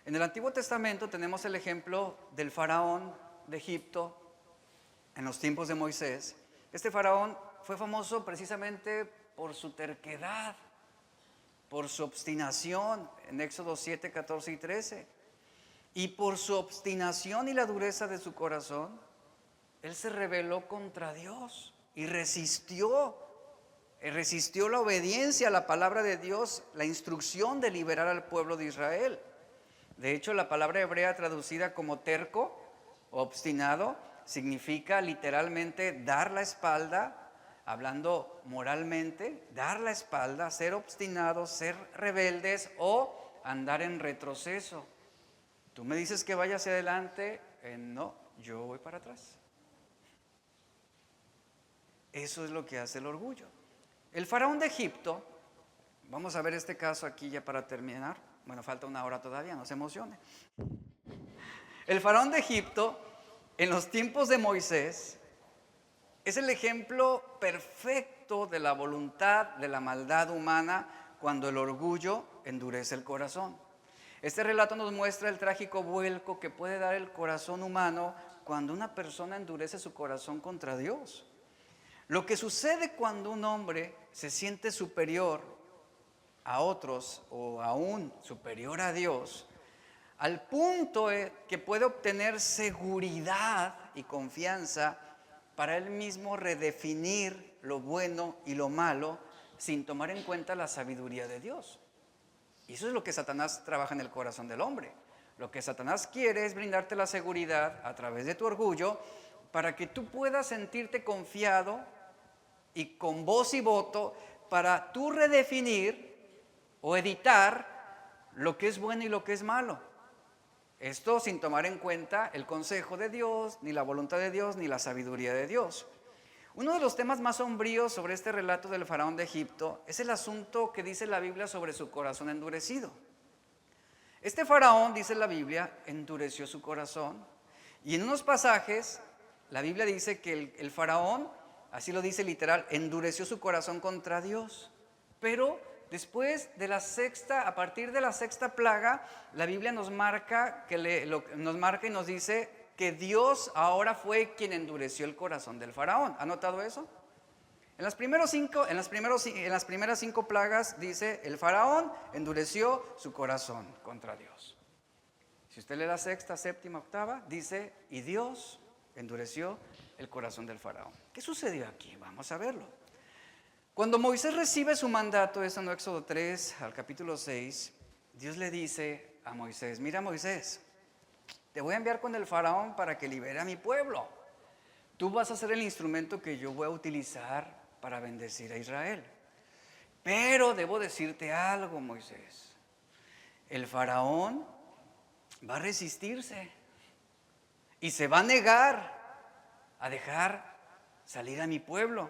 En el Antiguo Testamento tenemos el ejemplo del faraón de Egipto en los tiempos de Moisés. Este faraón fue famoso precisamente por su terquedad, por su obstinación en Éxodo 7, 14 y 13. Y por su obstinación y la dureza de su corazón, él se rebeló contra Dios y resistió la obediencia a la palabra de Dios, la instrucción de liberar al pueblo de Israel. De hecho, la palabra hebrea traducida como terco o obstinado significa literalmente dar la espalda, hablando moralmente, dar la espalda, ser obstinados, ser rebeldes o andar en retroceso. Tú me dices que vaya hacia adelante, no, yo voy para atrás. Eso es lo que hace el orgullo. El faraón de Egipto, vamos a ver este caso aquí ya para terminar. Bueno, falta una hora todavía, no se emocione. El faraón de Egipto, en los tiempos de Moisés, es el ejemplo perfecto de la voluntad, de la maldad humana, cuando el orgullo endurece el corazón. Este relato nos muestra el trágico vuelco que puede dar el corazón humano cuando una persona endurece su corazón contra Dios. Lo que sucede cuando un hombre se siente superior a otros o aún superior a Dios, al punto que puede obtener seguridad y confianza para él mismo redefinir lo bueno y lo malo sin tomar en cuenta la sabiduría de Dios. Y eso es lo que Satanás trabaja en el corazón del hombre. Lo que Satanás quiere es brindarte la seguridad a través de tu orgullo para que tú puedas sentirte confiado y con voz y voto para tú redefinir o editar lo que es bueno y lo que es malo. Esto sin tomar en cuenta el consejo de Dios, ni la voluntad de Dios, ni la sabiduría de Dios. Uno de los temas más sombríos sobre este relato del faraón de Egipto es el asunto que dice la Biblia sobre su corazón endurecido. Este faraón, dice la Biblia, endureció su corazón. Y en unos pasajes, la Biblia dice que el faraón, así lo dice literal, endureció su corazón contra Dios. Pero después de a partir de la sexta plaga, la Biblia nos marca y nos dice que Dios ahora fue quien endureció el corazón del faraón. ¿Ha notado eso? En las primeras 5 plagas dice, el faraón endureció su corazón contra Dios. Si usted lee la sexta, séptima, octava, dice, y Dios endureció el corazón del faraón. ¿Qué sucedió aquí? Vamos a verlo. Cuando Moisés recibe su mandato, es en Éxodo 3 al capítulo 6, Dios le dice a Moisés, mira Moisés, te voy a enviar con el faraón para que libere a mi pueblo. Tú vas a ser el instrumento que yo voy a utilizar para bendecir a Israel. Pero debo decirte algo, Moisés. El faraón va a resistirse y se va a negar a dejar salir a mi pueblo.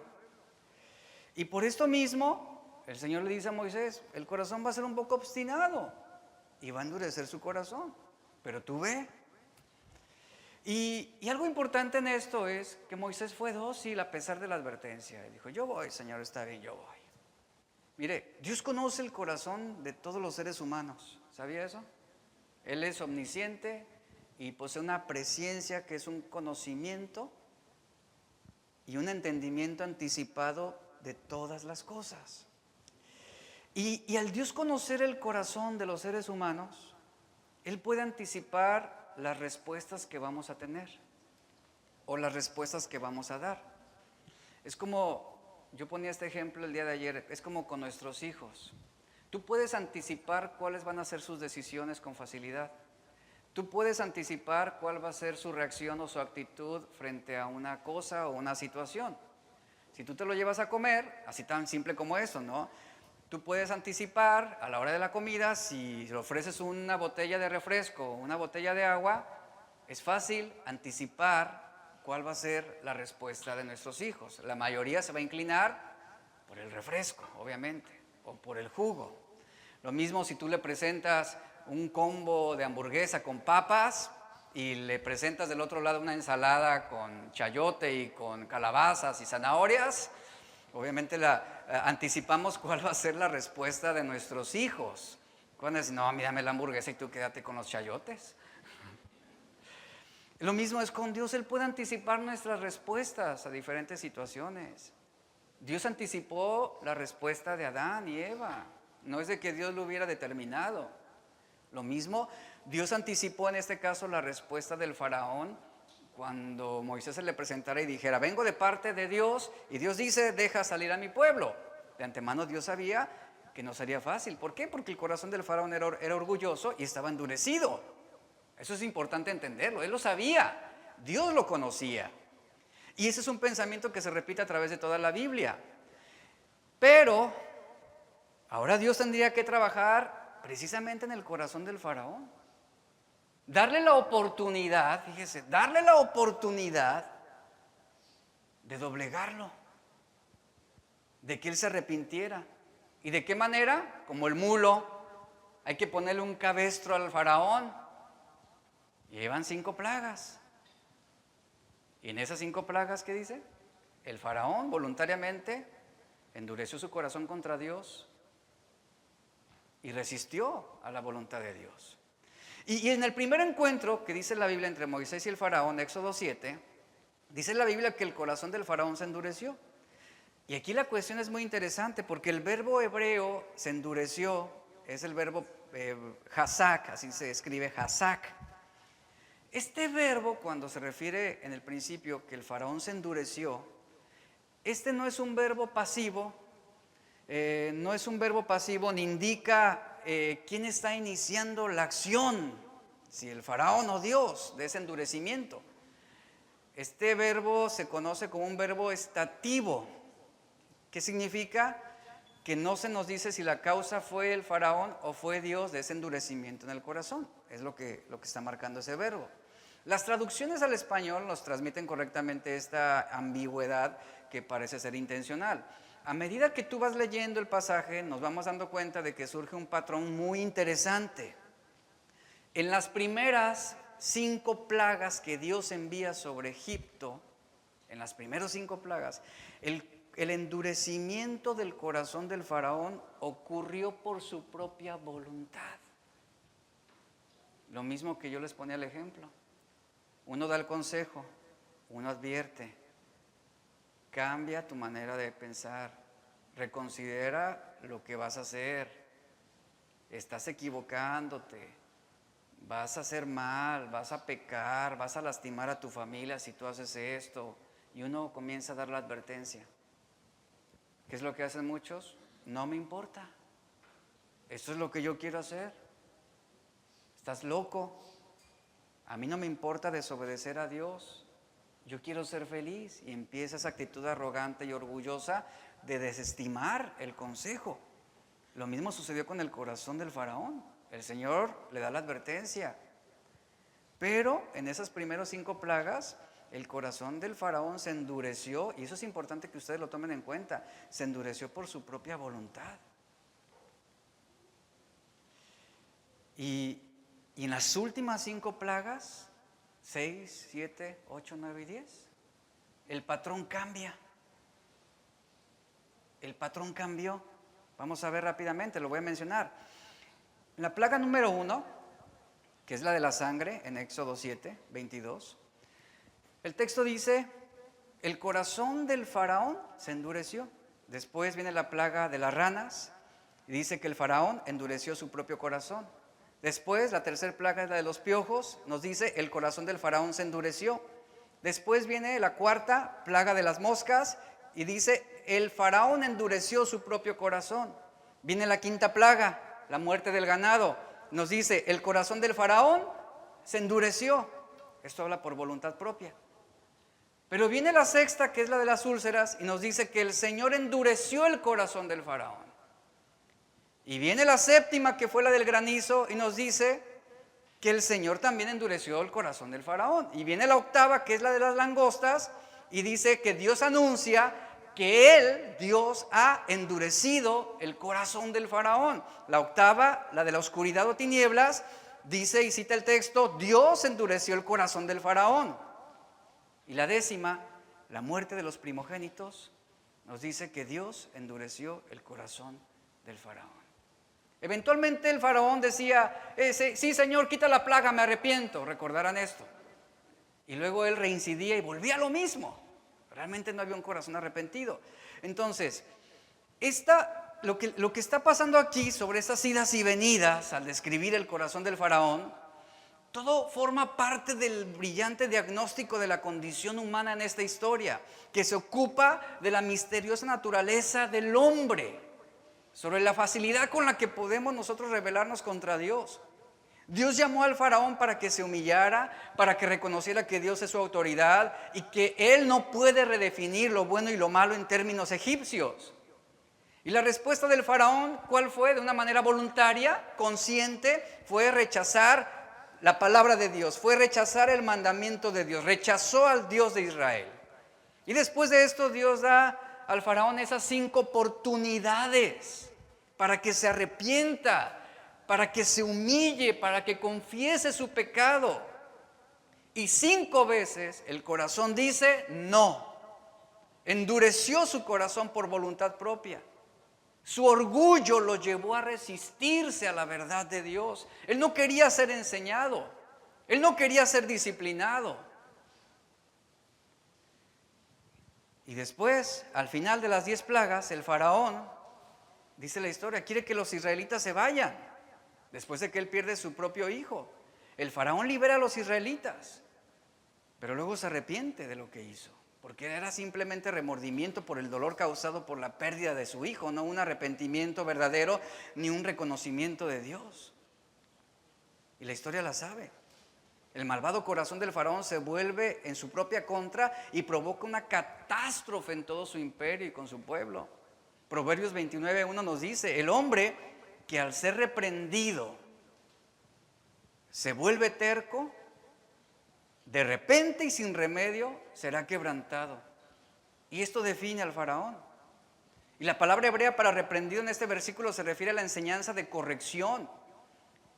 Y por esto mismo, el Señor le dice a Moisés, el corazón va a ser un poco obstinado y va a endurecer su corazón. Pero tú ve. Y algo importante en esto es que Moisés fue dócil a pesar de la advertencia. Y dijo, yo voy, Señor, está bien, yo voy. Mire, Dios conoce el corazón de todos los seres humanos. ¿Sabía eso? Él es omnisciente y posee una presciencia que es un conocimiento y un entendimiento anticipado de todas las cosas. Y al Dios conocer el corazón de los seres humanos, Él puede anticipar las respuestas que vamos a tener o las respuestas que vamos a dar. Es como, yo ponía este ejemplo el día de ayer, es como con nuestros hijos. Tú puedes anticipar cuáles van a ser sus decisiones con facilidad. Tú puedes anticipar cuál va a ser su reacción o su actitud frente a una cosa o una situación. Si tú te lo llevas a comer, así tan simple como eso, ¿no? Tú puedes anticipar a la hora de la comida, si le ofreces una botella de refresco o una botella de agua, es fácil anticipar cuál va a ser la respuesta de nuestros hijos. La mayoría se va a inclinar por el refresco, obviamente, o por el jugo. Lo mismo si tú le presentas un combo de hamburguesa con papas, y le presentas del otro lado una ensalada con chayote y con calabazas y zanahorias, obviamente anticipamos cuál va a ser la respuesta de nuestros hijos. Cuando es, no, mírame la hamburguesa y tú quédate con los chayotes. Lo mismo es con Dios, Él puede anticipar nuestras respuestas a diferentes situaciones. Dios anticipó la respuesta de Adán y Eva, no es de que Dios lo hubiera determinado. Lo mismo, Dios anticipó en este caso la respuesta del faraón cuando Moisés se le presentara y dijera, vengo de parte de Dios, y Dios dice, deja salir a mi pueblo. De antemano Dios sabía que no sería fácil. ¿Por qué? Porque el corazón del faraón era orgulloso y estaba endurecido. Eso es importante entenderlo, él lo sabía, Dios lo conocía. Y ese es un pensamiento que se repite a través de toda la Biblia. Pero ahora Dios tendría que trabajar precisamente en el corazón del faraón. Darle la oportunidad, fíjese, darle la oportunidad de doblegarlo, de que él se arrepintiera. ¿Y de qué manera? Como el mulo, hay que ponerle un cabestro al faraón. Llevan 5 plagas. Y en esas 5 plagas, ¿qué dice? El faraón voluntariamente endureció su corazón contra Dios y resistió a la voluntad de Dios. Y en el primer encuentro que dice la Biblia entre Moisés y el faraón, Éxodo 7, dice la Biblia que el corazón del faraón se endureció. Y aquí la cuestión es muy interesante porque el verbo hebreo se endureció, es el verbo hazak, así se escribe hazak. Este verbo, cuando se refiere en el principio que el faraón se endureció, este no es un verbo pasivo, ni indica quién está iniciando la acción, si el faraón o Dios, de ese endurecimiento. Este verbo se conoce como un verbo estativo. ¿Qué significa? Que no se nos dice si la causa fue el faraón o fue Dios de ese endurecimiento en el corazón. Es lo que está marcando ese verbo. Las traducciones al español nos transmiten correctamente esta ambigüedad que parece ser intencional. A medida que tú vas leyendo el pasaje, nos vamos dando cuenta de que surge un patrón muy interesante. En las primeras 5 plagas que Dios envía sobre Egipto, en las primeras 5 plagas, el endurecimiento del corazón del faraón ocurrió por su propia voluntad. Lo mismo que yo les ponía el ejemplo. Uno da el consejo, uno advierte, cambia tu manera de pensar, reconsidera lo que vas a hacer, estás equivocándote, vas a hacer mal, vas a pecar, vas a lastimar a tu familia si tú haces esto, y uno comienza a dar la advertencia. ¿Qué es lo que hacen muchos? No me importa, esto es lo que yo quiero hacer, estás loco. A mí no me importa desobedecer a Dios, yo quiero ser feliz, y empieza esa actitud arrogante y orgullosa de desestimar el consejo. Lo mismo sucedió con el corazón del faraón. El Señor le da la advertencia, pero en esas primeras 5 plagas el corazón del faraón se endureció, y eso es importante que ustedes lo tomen en cuenta, se endureció por su propia voluntad. Y en las últimas 5 plagas, 6, 7, 8, 9 y 10, el patrón cambia. El patrón cambió. Vamos a ver rápidamente, lo voy a mencionar. La plaga número 1, que es la de la sangre, en Éxodo 7, 22, el texto dice, el corazón del faraón se endureció. Después viene la plaga de las ranas, y dice que el faraón endureció su propio corazón. Después, la tercera plaga es la de los piojos, nos dice, el corazón del faraón se endureció. Después viene la 4ª plaga de las moscas, y dice, el faraón endureció su propio corazón. Viene la 5ª plaga, la muerte del ganado, nos dice, el corazón del faraón se endureció. Esto habla por voluntad propia. Pero viene la 6ª, que es la de las úlceras, y nos dice que el Señor endureció el corazón del faraón. Y viene la 7ª, que fue la del granizo, y nos dice que el Señor también endureció el corazón del faraón. Y viene la 8ª, que es la de las langostas, y dice que Dios anuncia que Él, Dios, ha endurecido el corazón del faraón. La 8ª, la de la oscuridad o tinieblas, dice y cita el texto, Dios endureció el corazón del faraón. Y la 10ª, la muerte de los primogénitos, nos dice que Dios endureció el corazón del faraón. Eventualmente el faraón decía, sí Señor, quita la plaga, me arrepiento, recordarán esto. Y luego él reincidía y volvía a lo mismo. Realmente no había un corazón arrepentido. Entonces, lo que está pasando aquí sobre estas idas y venidas al describir el corazón del faraón, todo forma parte del brillante diagnóstico de la condición humana en esta historia, que se ocupa de la misteriosa naturaleza del hombre, sobre la facilidad con la que podemos nosotros rebelarnos contra Dios. Dios llamó al faraón para que se humillara, para que reconociera que Dios es su autoridad y que él no puede redefinir lo bueno y lo malo en términos egipcios. Y la respuesta del faraón, ¿cuál fue? De una manera voluntaria, consciente, fue rechazar la palabra de Dios, fue rechazar el mandamiento de Dios, rechazó al Dios de Israel. Y después de esto Dios da al faraón esas 5 oportunidades para que se arrepienta, para que se humille, para que confiese su pecado. Y 5 veces el corazón dice no. Endureció su corazón por voluntad propia. Su orgullo lo llevó a resistirse a la verdad de Dios. Él no quería ser enseñado. Él no quería ser disciplinado. Y después, al final de las 10 plagas, el faraón, dice la historia, quiere que los israelitas se vayan. Después de que él pierde su propio hijo. El faraón libera a los israelitas. Pero luego se arrepiente de lo que hizo. Porque era simplemente remordimiento por el dolor causado por la pérdida de su hijo, no un arrepentimiento verdadero ni un reconocimiento de Dios. Y la historia la sabe. El malvado corazón del faraón se vuelve en su propia contra y provoca una catástrofe en todo su imperio y con su pueblo. Proverbios 29:1 nos dice, el hombre que al ser reprendido se vuelve terco, de repente y sin remedio será quebrantado. Y esto define al faraón. Y la palabra hebrea para reprendido en este versículo se refiere a la enseñanza de corrección.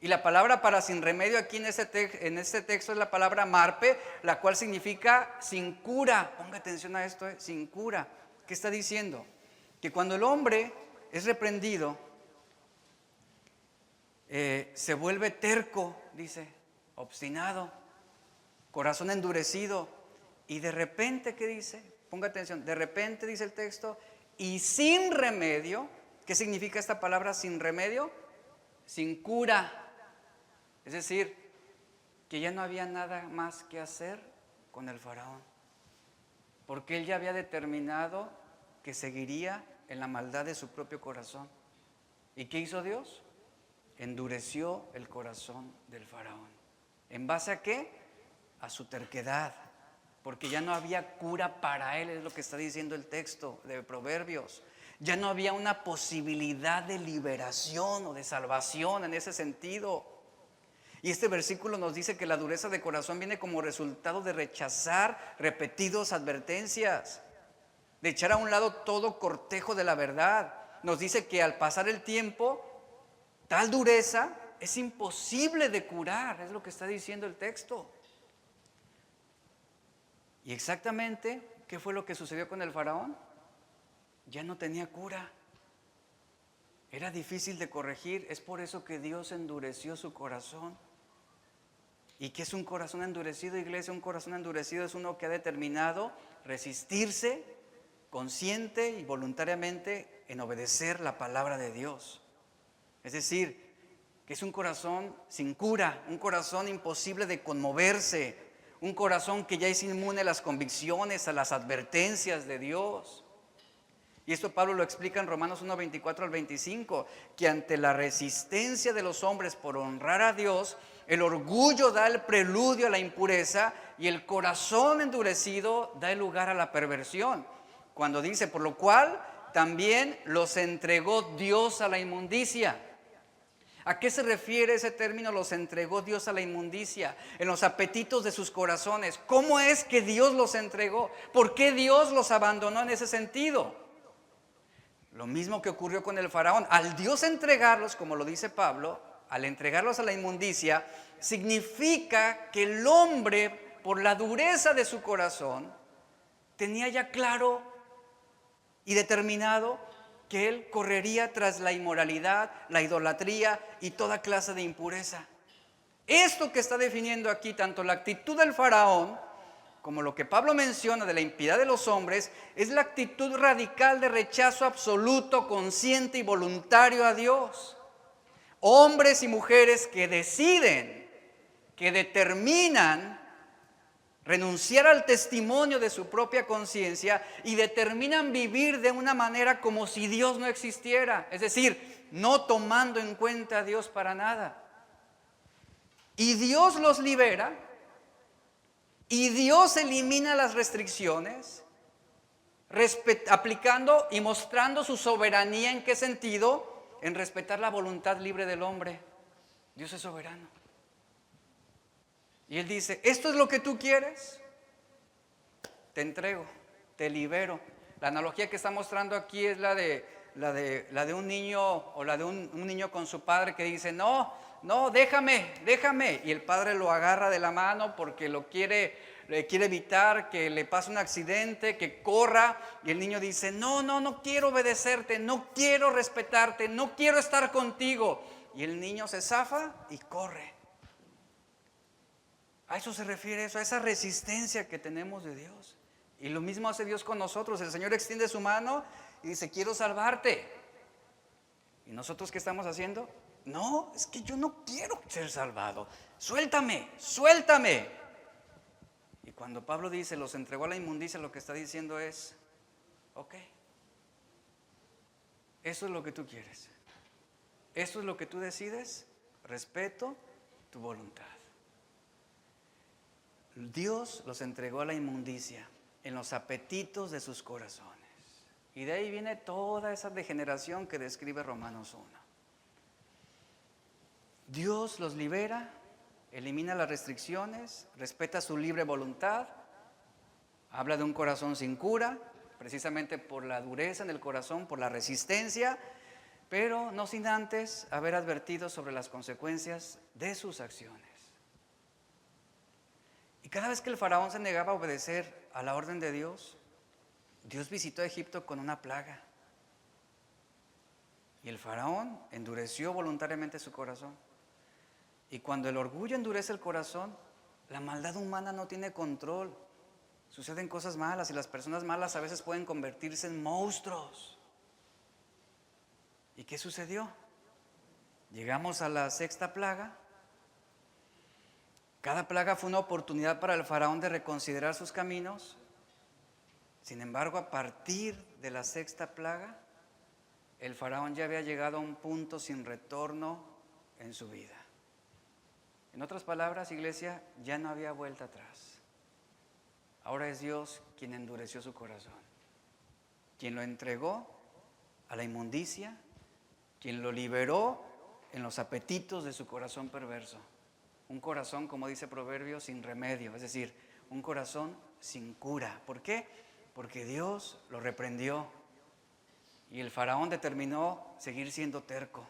Y la palabra para sin remedio aquí en este texto es la palabra marpe, la cual significa sin cura. Ponga atención a esto, sin cura. ¿Qué está diciendo? Que cuando el hombre es reprendido, se vuelve terco, dice, obstinado, corazón endurecido, y de repente, ¿qué dice? Ponga atención, de repente dice el texto, y sin remedio. ¿Qué significa esta palabra sin remedio? Sin cura. Es decir, que ya no había nada más que hacer con el faraón, porque él ya había determinado que seguiría en la maldad de su propio corazón. ¿Y qué hizo Dios? Endureció el corazón del faraón. ¿En base a qué? A su terquedad, porque ya no había cura para él, es lo que está diciendo el texto de Proverbios. Ya no había una posibilidad de liberación o de salvación en ese sentido. Y este versículo nos dice que la dureza de corazón viene como resultado de rechazar repetidas advertencias, de echar a un lado todo cortejo de la verdad. Nos dice que al pasar el tiempo, tal dureza es imposible de curar, es lo que está diciendo el texto. Y exactamente, ¿qué fue lo que sucedió con el faraón? Ya no tenía cura. Era difícil de corregir, es por eso que Dios endureció su corazón. ¿Y qué es un corazón endurecido, iglesia? Un corazón endurecido es uno que ha determinado resistirse consciente y voluntariamente en obedecer la palabra de Dios. Es decir, que es un corazón sin cura, un corazón imposible de conmoverse, un corazón que ya es inmune a las convicciones, a las advertencias de Dios. Y esto Pablo lo explica en Romanos 1:24 al 25, que ante la resistencia de los hombres por honrar a Dios, el orgullo da el preludio a la impureza y el corazón endurecido da el lugar a la perversión. Cuando dice, por lo cual también los entregó Dios a la inmundicia. ¿A qué se refiere ese término, los entregó Dios a la inmundicia? En los apetitos de sus corazones. ¿Cómo es que Dios los entregó? ¿Por qué Dios los abandonó en ese sentido? Lo mismo que ocurrió con el faraón. Al Dios entregarlos, como lo dice Pablo, al entregarlos a la inmundicia, significa que el hombre, por la dureza de su corazón, tenía ya claro y determinado que él correría tras la inmoralidad, la idolatría y toda clase de impureza. Esto que está definiendo aquí tanto la actitud del faraón como lo que Pablo menciona de la impiedad de los hombres, es la actitud radical de rechazo absoluto, consciente y voluntario a Dios. Hombres y mujeres que deciden, que determinan renunciar al testimonio de su propia conciencia y determinan vivir de una manera como si Dios no existiera, es decir, no tomando en cuenta a Dios para nada. Y Dios los libera, y Dios elimina las restricciones, aplicando y mostrando su soberanía. ¿En qué sentido? En respetar la voluntad libre del hombre. Dios es soberano. Y Él dice, ¿esto es lo que tú quieres? Te entrego, te libero. La analogía que está mostrando aquí es la de un niño, o la de un niño con su padre que dice, no, déjame. Y el padre lo agarra de la mano porque le quiere evitar que le pase un accidente, que corra. Y el niño dice, no quiero obedecerte, no quiero respetarte, no quiero estar contigo. Y el niño se zafa y corre. A eso se refiere eso, a esa resistencia que tenemos de Dios. Y lo mismo hace Dios con nosotros. El Señor extiende su mano y dice, quiero salvarte. ¿Y nosotros qué estamos haciendo? No, es que yo no quiero ser salvado. Suéltame. Y cuando Pablo dice, los entregó a la inmundicia, lo que está diciendo es, ok, eso es lo que tú quieres. Eso es lo que tú decides. Respeto tu voluntad. Dios los entregó a la inmundicia en los apetitos de sus corazones. Y de ahí viene toda esa degeneración que describe Romanos 1. Dios los libera, elimina las restricciones, respeta su libre voluntad, habla de un corazón sin cura, precisamente por la dureza en el corazón, por la resistencia, pero no sin antes haber advertido sobre las consecuencias de sus acciones. Y cada vez que el faraón se negaba a obedecer a la orden de Dios, Dios visitó a Egipto con una plaga. Y el faraón endureció voluntariamente su corazón. Y cuando el orgullo endurece el corazón, la maldad humana no tiene control. Suceden cosas malas y las personas malas a veces pueden convertirse en monstruos. ¿Y qué sucedió? Llegamos a la sexta plaga. Cada plaga fue una oportunidad para el faraón de reconsiderar sus caminos. Sin embargo, a partir de la sexta plaga, el faraón ya había llegado a un punto sin retorno en su vida. En otras palabras, iglesia, ya no había vuelta atrás. Ahora es Dios quien endureció su corazón, quien lo entregó a la inmundicia, quien lo liberó en los apetitos de su corazón perverso. Un corazón, como dice Proverbios, sin remedio, es decir, un corazón sin cura. ¿Por qué? Porque Dios lo reprendió y el faraón determinó seguir siendo terco.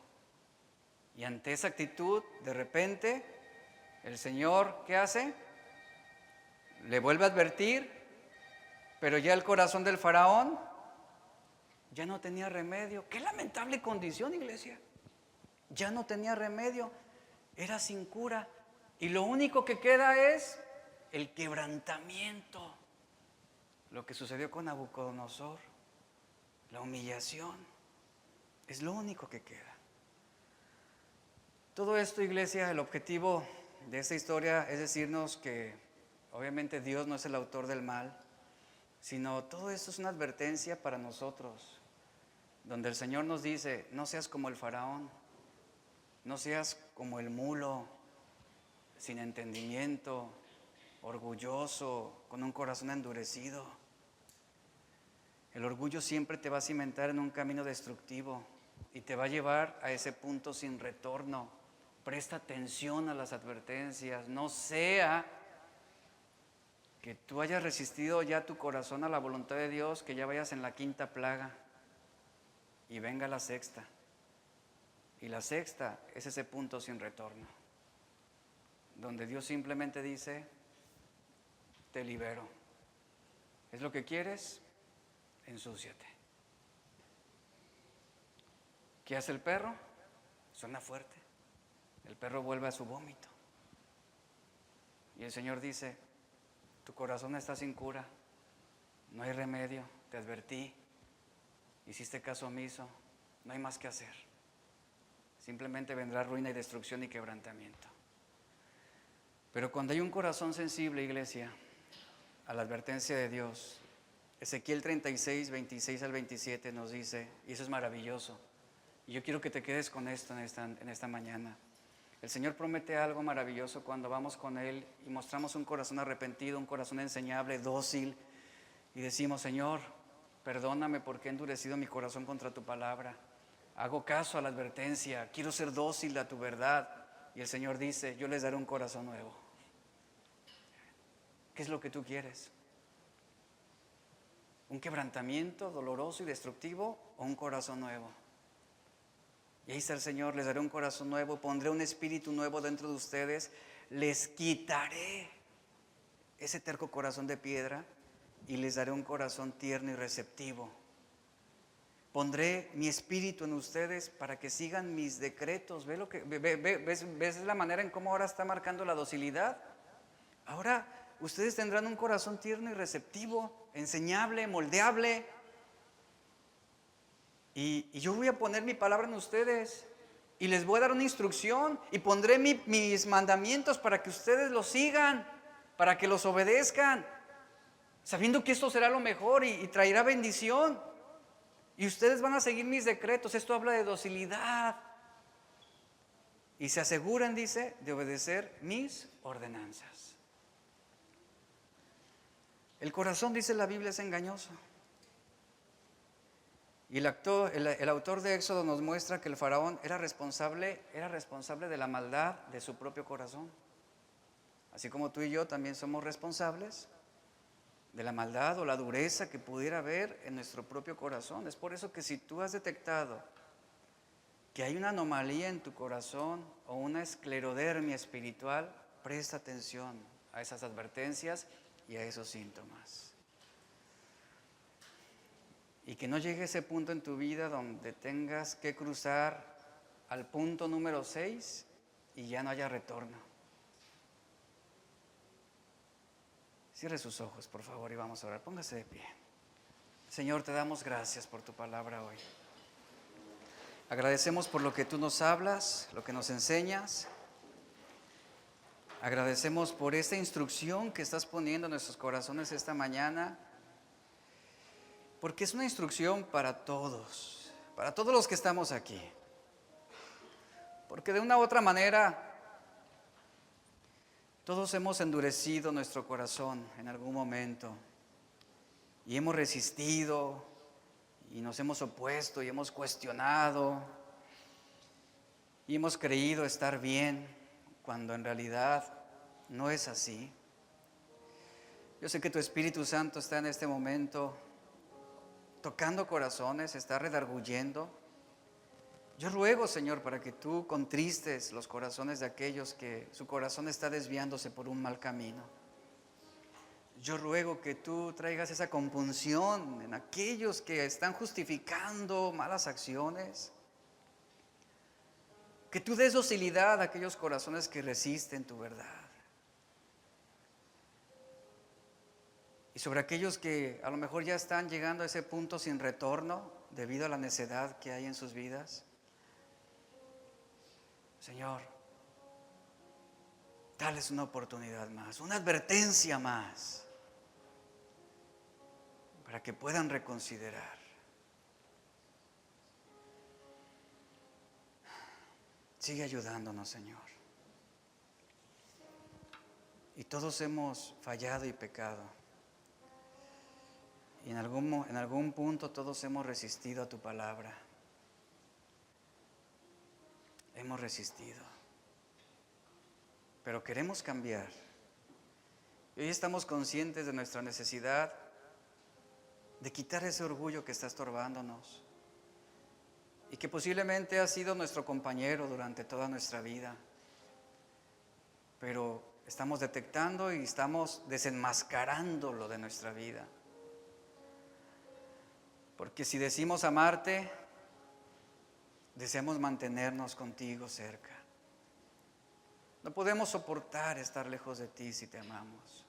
Y ante esa actitud, de repente, el Señor, ¿qué hace? Le vuelve a advertir, pero ya el corazón del faraón ya no tenía remedio. Qué lamentable condición, iglesia. Ya no tenía remedio, era sin cura. Y lo único que queda es el quebrantamiento. Lo que sucedió con Nabucodonosor, la humillación, es lo único que queda. Todo esto, iglesia, el objetivo de esta historia es decirnos que obviamente Dios no es el autor del mal, sino todo esto es una advertencia para nosotros, donde el Señor nos dice, no seas como el faraón, no seas como el mulo, sin entendimiento, orgulloso, con un corazón endurecido. El orgullo siempre te va a cimentar en un camino destructivo y te va a llevar a ese punto sin retorno. Presta atención a las advertencias, no sea que tú hayas resistido ya tu corazón a la voluntad de Dios, que ya vayas en la quinta plaga y venga la sexta. Y la sexta es ese punto sin retorno, donde Dios simplemente dice, te libero. ¿Es lo que quieres? Ensúciate. ¿Qué hace el perro? Suena fuerte. El perro vuelve a su vómito. Y el Señor dice, tu corazón está sin cura, no hay remedio, te advertí, hiciste caso omiso, no hay más que hacer. Simplemente vendrá ruina y destrucción y quebrantamiento. Pero cuando hay un corazón sensible, iglesia, a la advertencia de Dios, Ezequiel 36, 26 al 27 nos dice, y eso es maravilloso, y yo quiero que te quedes con esto en esta mañana. El Señor promete algo maravilloso cuando vamos con Él y mostramos un corazón arrepentido, un corazón enseñable, dócil, y decimos, Señor, perdóname porque he endurecido mi corazón contra tu palabra. Hago caso a la advertencia, quiero ser dócil a tu verdad. Y el Señor dice, yo les daré un corazón nuevo. ¿Qué es lo que tú quieres? ¿Un quebrantamiento doloroso y destructivo o un corazón nuevo? Y ahí está el Señor, les daré un corazón nuevo, pondré un espíritu nuevo dentro de ustedes, les quitaré ese terco corazón de piedra y les daré un corazón tierno y receptivo. Pondré mi espíritu en ustedes para que sigan mis decretos. ¿Ves la manera en cómo ahora está marcando la docilidad? Ahora ustedes tendrán un corazón tierno y receptivo, enseñable, moldeable. Y yo voy a poner mi palabra en ustedes y les voy a dar una instrucción y pondré mis mandamientos para que ustedes los sigan, para que los obedezcan, sabiendo que esto será lo mejor y traerá bendición. Y ustedes van a seguir mis decretos. Esto habla de docilidad. Y se aseguran, dice, de obedecer mis ordenanzas. El corazón, dice la Biblia, es engañoso. Y el autor de Éxodo nos muestra que el faraón era responsable de la maldad de su propio corazón. Así como tú y yo también somos responsables de la maldad o la dureza que pudiera haber en nuestro propio corazón. Es por eso que si tú has detectado que hay una anomalía en tu corazón o una esclerodermia espiritual, presta atención a esas advertencias y a esos síntomas. Y que no llegue ese punto en tu vida donde tengas que cruzar al punto número 6 y ya no haya retorno. Cierre sus ojos, por favor, y vamos a orar. Póngase de pie. Señor, te damos gracias por tu palabra hoy. Agradecemos por lo que tú nos hablas, lo que nos enseñas. Agradecemos por esta instrucción que estás poniendo en nuestros corazones esta mañana. Porque es una instrucción para todos los que estamos aquí. Porque de una u otra manera, todos hemos endurecido nuestro corazón en algún momento. Y hemos resistido, y nos hemos opuesto, y hemos cuestionado, y hemos creído estar bien, cuando en realidad no es así. Yo sé que tu Espíritu Santo está en este momento tocando corazones, está redarguyendo. Yo ruego, Señor, para que tú contristes los corazones de aquellos que su corazón está desviándose por un mal camino. Yo ruego que tú traigas esa compunción en aquellos que están justificando malas acciones. Que tú des docilidad a aquellos corazones que resisten tu verdad. Y sobre aquellos que a lo mejor ya están llegando a ese punto sin retorno debido a la necedad que hay en sus vidas. Señor, dales una oportunidad más, una advertencia más, para que puedan reconsiderar. Sigue ayudándonos, Señor. Y todos hemos fallado y pecado. Y en algún punto todos hemos resistido a tu palabra. Hemos resistido. Pero queremos cambiar. Y hoy estamos conscientes de nuestra necesidad de quitar ese orgullo que está estorbándonos. y que posiblemente ha sido nuestro compañero durante toda nuestra vida, pero estamos detectando y estamos desenmascarándolo de nuestra vida. Porque si decimos amarte, deseamos mantenernos contigo cerca. No podemos soportar estar lejos de ti si te amamos.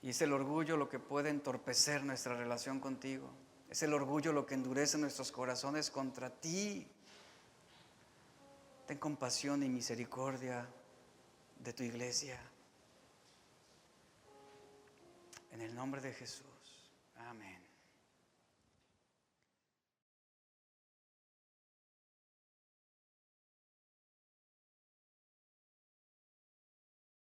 Y es el orgullo lo que puede entorpecer nuestra relación contigo. Es el orgullo lo que endurece nuestros corazones contra ti. Ten compasión y misericordia de tu iglesia. En el nombre de Jesús. Amén.